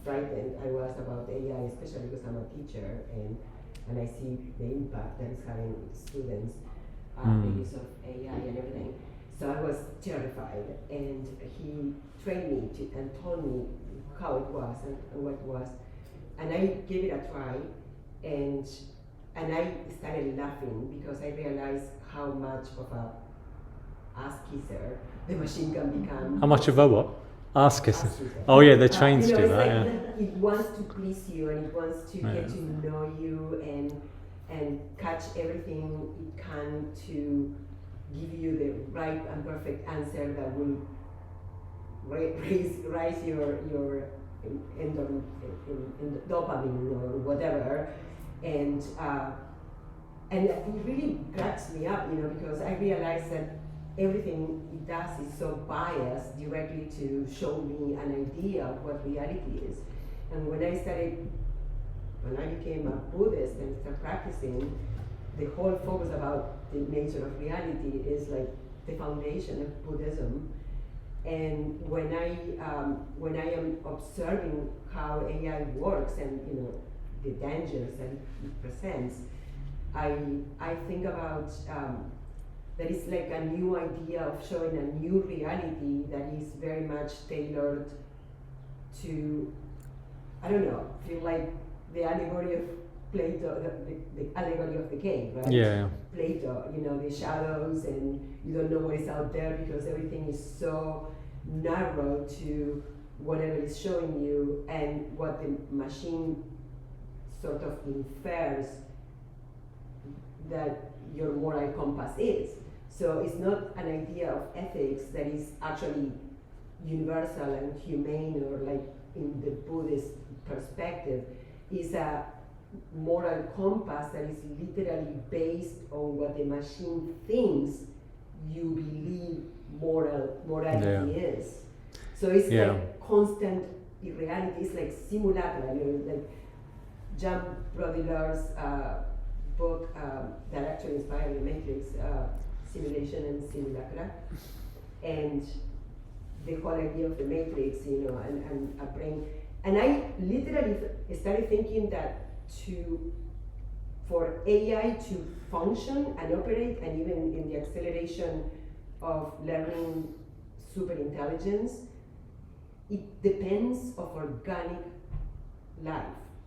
frightened I was about AI, especially because I'm a teacher, and I see the impact that it's having with students, the use of AI and everything. So I was terrified, and he trained me and told me how it was and what it was, and I gave it a try, and I started laughing because I realized how much of a ass kisser the machine can become. How much of a what? Ass kisser. Ass kisser. Oh yeah, they're trained to do it's that. like Yeah. it wants to please you, and it wants to Yeah. get to know you and catch everything it can to give you the right and perfect answer that will raise your dopamine or whatever, and it really cracks me up, because I realize that everything it does is so biased directly to show me an idea of what reality is. And when I became a Buddhist and started practicing, the whole focus about the nature of reality is like the foundation of Buddhism. And when I am observing how AI works and the dangers that it presents, I think about that it's like a new idea of showing a new reality that is very much tailored to, I don't know, feel like the allegory of Plato, the allegory of the cave, right? Yeah. Plato, the shadows, and you don't know what is out there because everything is so narrow to whatever is showing you, and what the machine sort of infers that your moral compass is. So it's not an idea of ethics that is actually universal and humane, or like in the Buddhist perspective. It's a moral compass that is literally based on what the machine thinks you believe morality is. So it's like constant irreality. It's like simulacra. Like John Brodiller's book that actually inspired the Matrix, Simulation and Simulacra. And the whole idea of the matrix, and a brain. And I literally started thinking that for AI to function and operate, and even in the acceleration of learning super intelligence, it depends of organic life.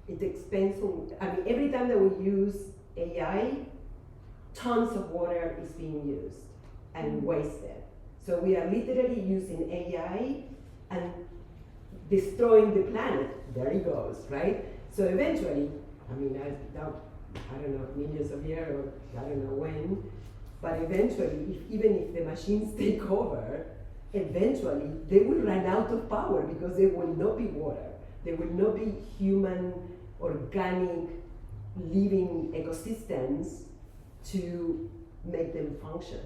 It depends on, every time that we use AI, tons of water is being used and wasted. So we are literally using AI and destroying the planet. There it goes, right? So eventually, I don't know, millions of years, or I don't know when, but eventually, even if the machines take over, eventually they will run out of power because there will not be water. There will not be human, organic, living ecosystems to make them function.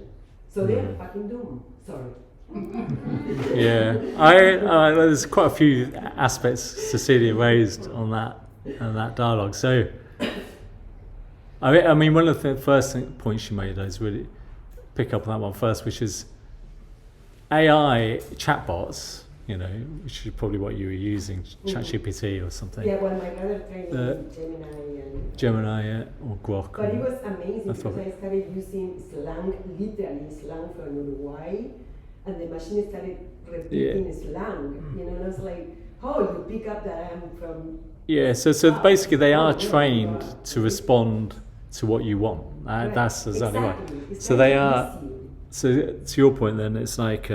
So they're fucking doomed. Sorry. Yeah, there's quite a few aspects Cecilia raised on that dialogue. So, I mean, one of the first points you made is really pick up on that one first, which is AI chatbots. Which is probably what you were using, ChatGPT or something. Yeah, well, my brother trained in Gemini, or Grok. But it was amazing because I started using slang, literally slang from Uruguay, and the machine started repeating slang. And I was like, oh, you pick up that I'm from. Yeah, so basically they are trained to respond to what you want. Right. That's exactly right. It's so they are. So to your point, then it's like.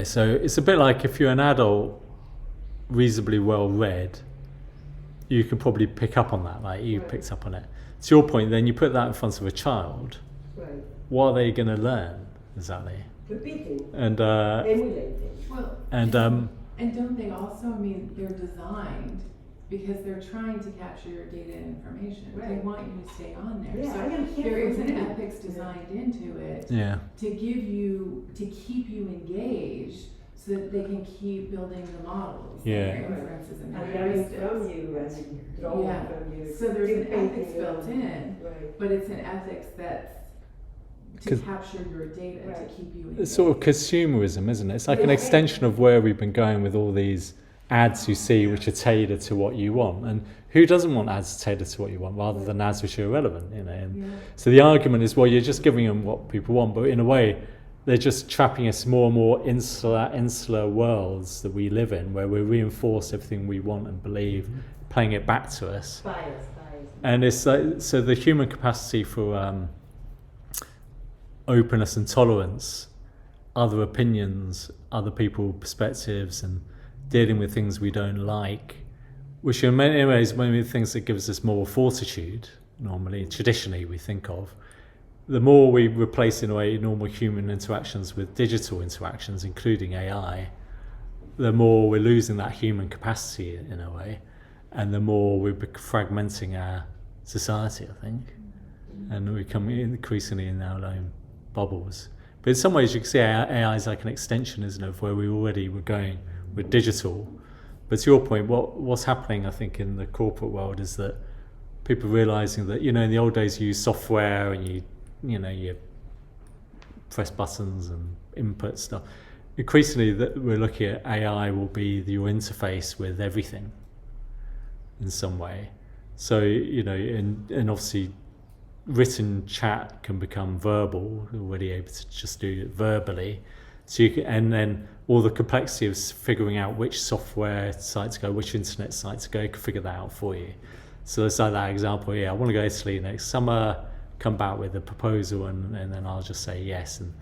So it's a bit like if you're an adult, reasonably well read, you can probably pick up on that, like you picked up on it. To your point, then you put that in front of a child, what are they going to learn exactly? Repeating. And emulating. Well, and don't they also, they're designed because they're trying to capture your data and information. Right. They want you to stay on there. Yeah, so I am here there is for an you. ethics designed into it to keep you engaged so that they can keep building the models, their inferences and And their learning heuristics. from you and drawing from you. So there's an ethics Dictating built in, Right. but it's an ethics that's to capture your data to keep you engaged. It's sort of consumerism, isn't it? It's like an extension of where we've been going with all these ads you see which are tailored to what you want, and who doesn't want ads tailored to what you want rather than ads which are irrelevant, So the argument is, well, you're just giving them what people want, but in a way they're just trapping us more and more insular worlds that we live in, where we reinforce everything we want and believe, playing it back to us. Bias. And it's like, so the human capacity for openness and tolerance, other opinions, other people's perspectives, and dealing with things we don't like, which in many ways one of the things that gives us more fortitude, traditionally we think of, the more we replace in a way normal human interactions with digital interactions, including AI, the more we're losing that human capacity in a way, and the more we're fragmenting our society, I think, and we become increasingly in our own bubbles. But in some ways you can see AI is like an extension, isn't it, of where we already were going with digital. But to your point, what's happening, I think, in the corporate world is that people are realizing that, in the old days you use software and you press buttons and input stuff. Increasingly that we're looking at AI will be your interface with everything in some way. So, and obviously written chat can become verbal, we're already able to just do it verbally. So you can, and then all the complexity of figuring out which software site to go, which internet site to go, you can figure that out for you. So it's like that example, I want to go to Italy next summer, come back with a proposal, and then I'll just say yes. And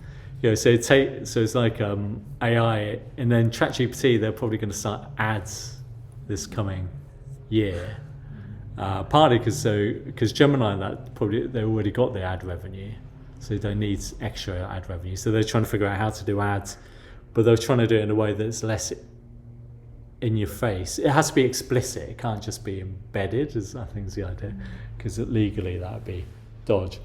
so it's like AI, and then ChatGPT, they're probably going to start ads this coming year. Partly because Gemini, that probably they already got the ad revenue, so they don't need extra ad revenue. So they're trying to figure out how to do ads, but they're trying to do it in a way that's less in your face. It has to be explicit. It can't just be embedded, as I think is the idea, because legally that would be dodge.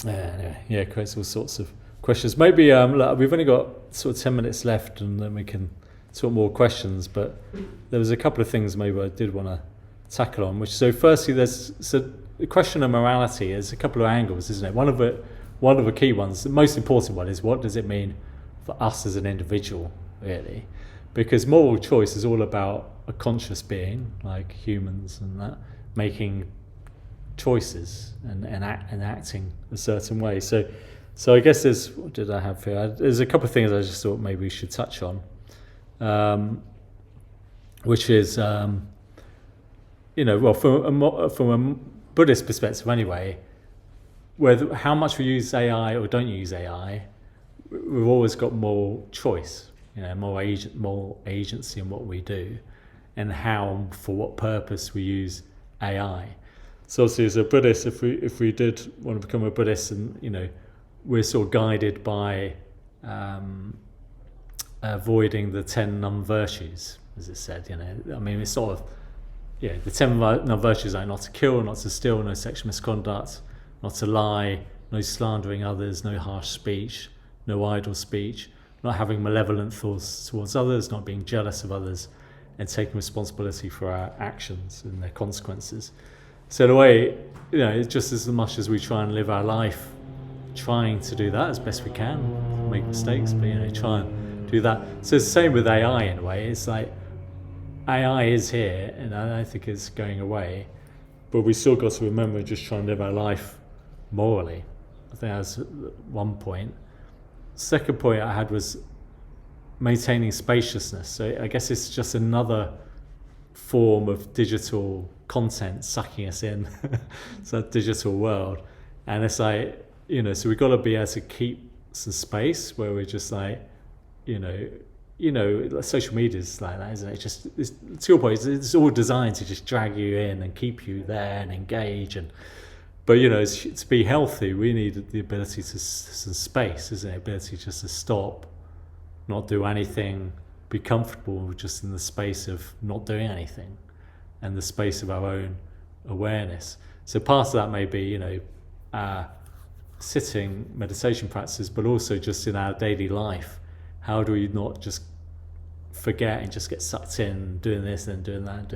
Anyway, creates all sorts of questions. Maybe look, we've only got sort of 10 minutes left, and then we can talk more questions. But there was a couple of things maybe I did want to tackle on. So firstly, there's the question of morality. There's a couple of angles, isn't it? One of it one of the key ones, the most important one, is what does it mean for us as an individual, really? Because moral choice is all about a conscious being, like humans and that, making choices and acting a certain way. So I guess what did I have here? There's a couple of things I just thought maybe we should touch on, which is, from a Buddhist perspective anyway, how much we use AI or don't use AI, we've always got more choice, more agency in what we do, and how, for what purpose we use AI. So obviously, as a Buddhist, if we did want to become a Buddhist, and we're sort of guided by avoiding the 10 non-virtues, as it said. I mean, it's sort of, the 10 non-virtues are not to kill, not to steal, no sexual misconduct, not to lie, no slandering others, no harsh speech, no idle speech, not having malevolent thoughts towards others, not being jealous of others, and taking responsibility for our actions and their consequences. So in a way, it's just as much as we try and live our life trying to do that as best we can, make mistakes, but try and do that. So it's the same with AI in a way. It's like AI is here, and I don't think it's going away, but we still got to remember just trying to live our life morally. I think that's one point. Second point I had was maintaining spaciousness. So I guess it's just another form of digital content sucking us in. It's that digital world, and it's like, so we've got to be able to keep some space where we're just like, social media is like that, isn't it? It's to your point, it's all designed to just drag you in and keep you there and engage. But to be healthy, we need the ability to some space, isn't it? Ability just to stop, not do anything, be comfortable just in the space of not doing anything, and the space of our own awareness. So part of that may be, sitting meditation practices, but also just in our daily life. How do we not just forget and just get sucked in doing this and doing that,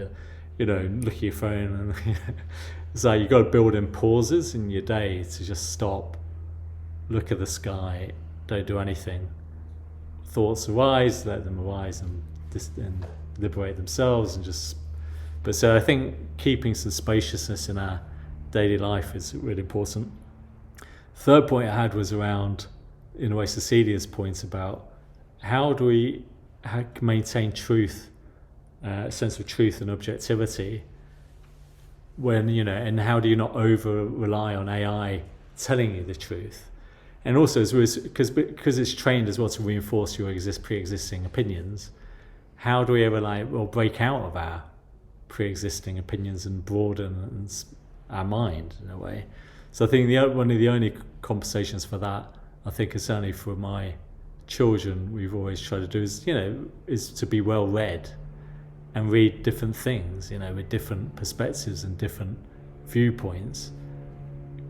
and look at your phone, and it's like you've got to build in pauses in your day to just stop, look at the sky, don't do anything. Thoughts arise, let them arise and liberate themselves, but so I think keeping some spaciousness in our daily life is really important. Third point I had was around, in a way, Cecilia's point about how do we maintain truth, a sense of truth and objectivity when, and how do you not over rely on AI telling you the truth? And also, because it's trained as well to reinforce your pre-existing opinions, how do we ever break out of our pre-existing opinions and broaden our mind in a way? So I think one of the only compensations for that, I think, is certainly for my children, we've always tried to do is to be well read and read different things, with different perspectives and different viewpoints.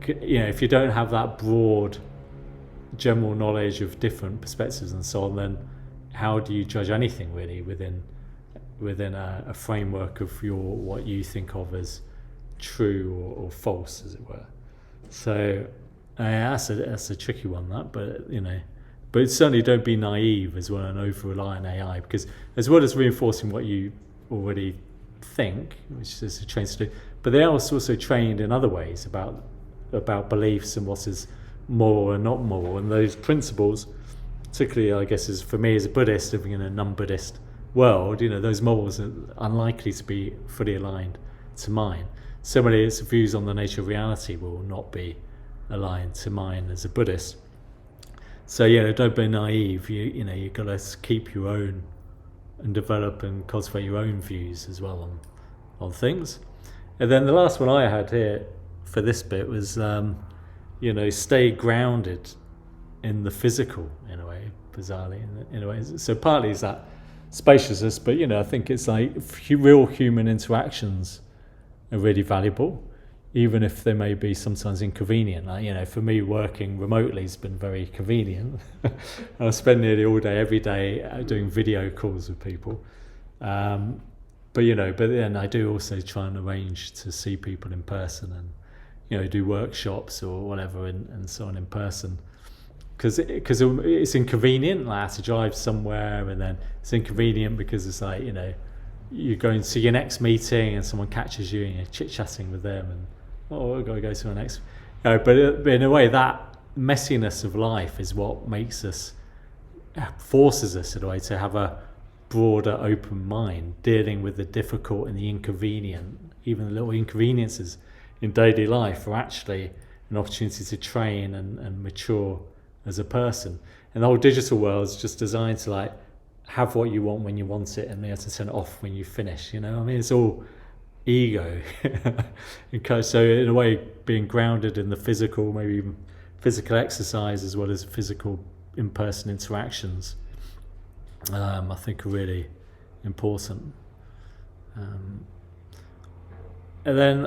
If you don't have that broad general knowledge of different perspectives and so on, then how do you judge anything really within a framework of what you think of as true or false, as it were? So that's a tricky one, that, but certainly don't be naive as well and over rely on AI, because as well as reinforcing what you already think, which is trained to do, but they are also trained in other ways about beliefs and what is moral and not moral, and those principles, particularly I guess as for me as a Buddhist living in a non-Buddhist world, those morals are unlikely to be fully aligned to mine. Similarly, its views on the nature of reality will not be aligned to mine as a Buddhist. So don't be naive. You've got to keep your own and develop and cultivate your own views as well on things. And then the last one I had here for this bit was stay grounded in the physical, in a way, bizarrely, in a way. So partly is that spaciousness, but I think it's like real human interactions are really valuable, even if they may be sometimes inconvenient. For me, working remotely has been very convenient. I spend nearly all day, every day, doing video calls with people. But then I do also try and arrange to see people in person, and do workshops or whatever and so on in person. Because it's inconvenient, like I have to drive somewhere, and then it's inconvenient because it's like, you go and see your next meeting and someone catches you and you're chit-chatting with them and, we've got to go to the next. But in a way, that messiness of life is what forces us in a way to have a broader, open mind, dealing with the difficult and the inconvenient, even the little inconveniences in daily life are actually an opportunity to train and mature as a person. And the whole digital world is just designed to like have what you want when you want it and be able to turn it off when you finish. It's all ego. So in a way, being grounded in the physical, maybe even physical exercise as well as physical in-person interactions, I think are really important. And then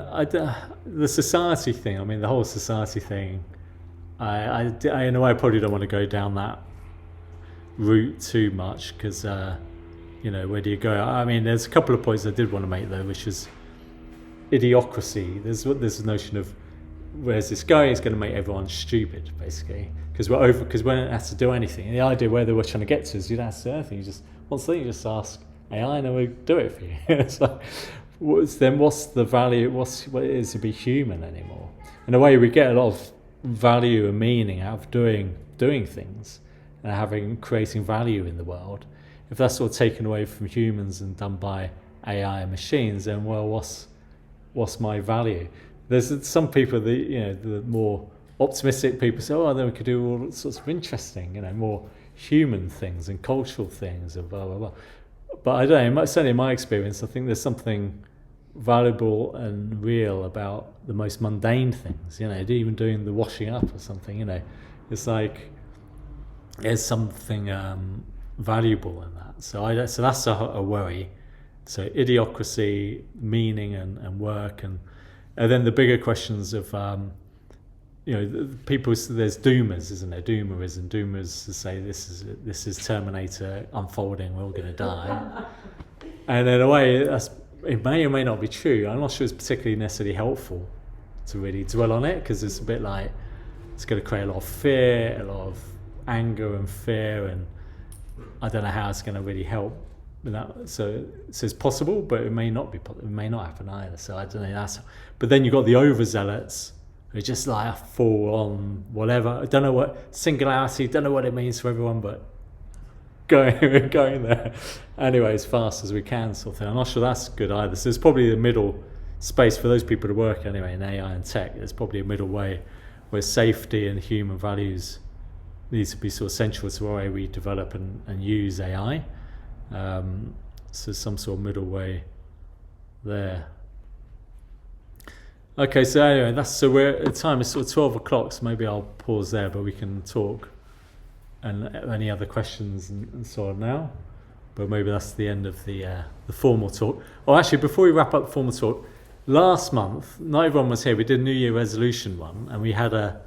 the society thing, the whole society thing, I in a way I probably don't want to go down that route too much, because where do you go? There's a couple of points I did want to make though, which is idiocracy. There's this notion of where's this going? It's going to make everyone stupid, basically, because we don't have to do anything. And the idea where they were trying to get to is you don't have to do anything. You just ask AI and it will do it for you. It's like, what's the value? What it is to be human anymore? In a way, we get a lot of value and meaning out of doing things and creating value in the world. If that's sort of taken away from humans and done by AI and machines, then what's my value? There's some people the more optimistic people say, then we could do all sorts of interesting, more human things and cultural things and blah blah blah. But I don't know, certainly in my experience, I think there's something valuable and real about the most mundane things, even doing the washing up or something, it's like there's something valuable in that. So that's a worry. So idiocracy, meaning and work, and then the bigger questions of people. There's doomers, isn't there? Doomerism. Doomers to say this is Terminator unfolding. We're all going to die. And in a way, it may or may not be true. I'm not sure it's particularly necessarily helpful to really dwell on it, because it's a bit like it's going to create a lot of fear, a lot of anger and fear, and I don't know how it's going to really help with that. So it's possible, but it may not be. It may not happen either. So I don't know. But then you've got the overzealots who are just like full on whatever. I don't know what singularity. Don't know what it means for everyone, but going there anyway as fast as we can, sort of thing. I'm not sure that's good either. So there's probably a middle space for those people to work anyway in AI and tech. There's probably a middle way where safety and human values needs to be sort of central to the way we develop and use AI. So some sort of middle way there. Okay, so anyway, we're at time is sort of 12 o'clock, so maybe I'll pause there, but we can talk and any other questions and so on now. But maybe that's the end of the formal talk. Oh, actually, before we wrap up the formal talk, last month, not everyone was here. We did a New Year resolution one, and we had a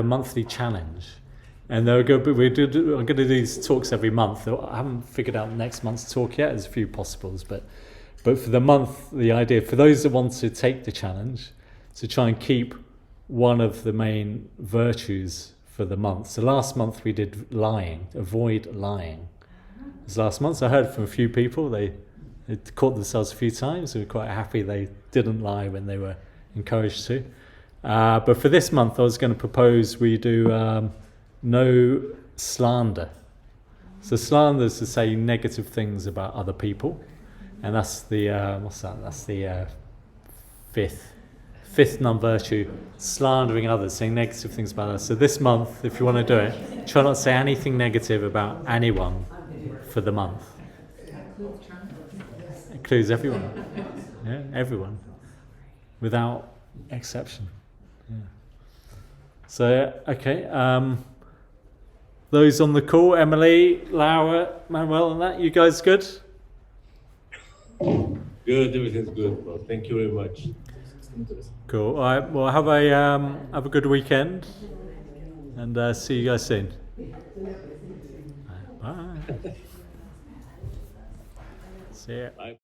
monthly challenge. And I'm going to do these talks every month. I haven't figured out next month's talk yet. There's a few possibles, but for the month, the idea for those that want to take the challenge, to try and keep one of the main virtues for the month. So last month we did lying, avoid lying. It was last month. So I heard from a few people, they caught themselves a few times. They were quite happy they didn't lie when they were encouraged to. But for this month, I was going to propose we do no slander. So slander is to say negative things about other people. And that's the, what's that? That's the fifth non-virtue, slandering others, saying negative things about others. So this month, if you want to do it, try not to say anything negative about anyone for the month. It includes everyone. Yeah, everyone. Without exception. Yeah. So, okay. Those on the call, Emily, Laura, Manuel, and that, you guys good? Good, everything's good. Well, thank you very much. Cool. All right. Well, have a good weekend, and see you guys soon. Bye. See ya. Bye.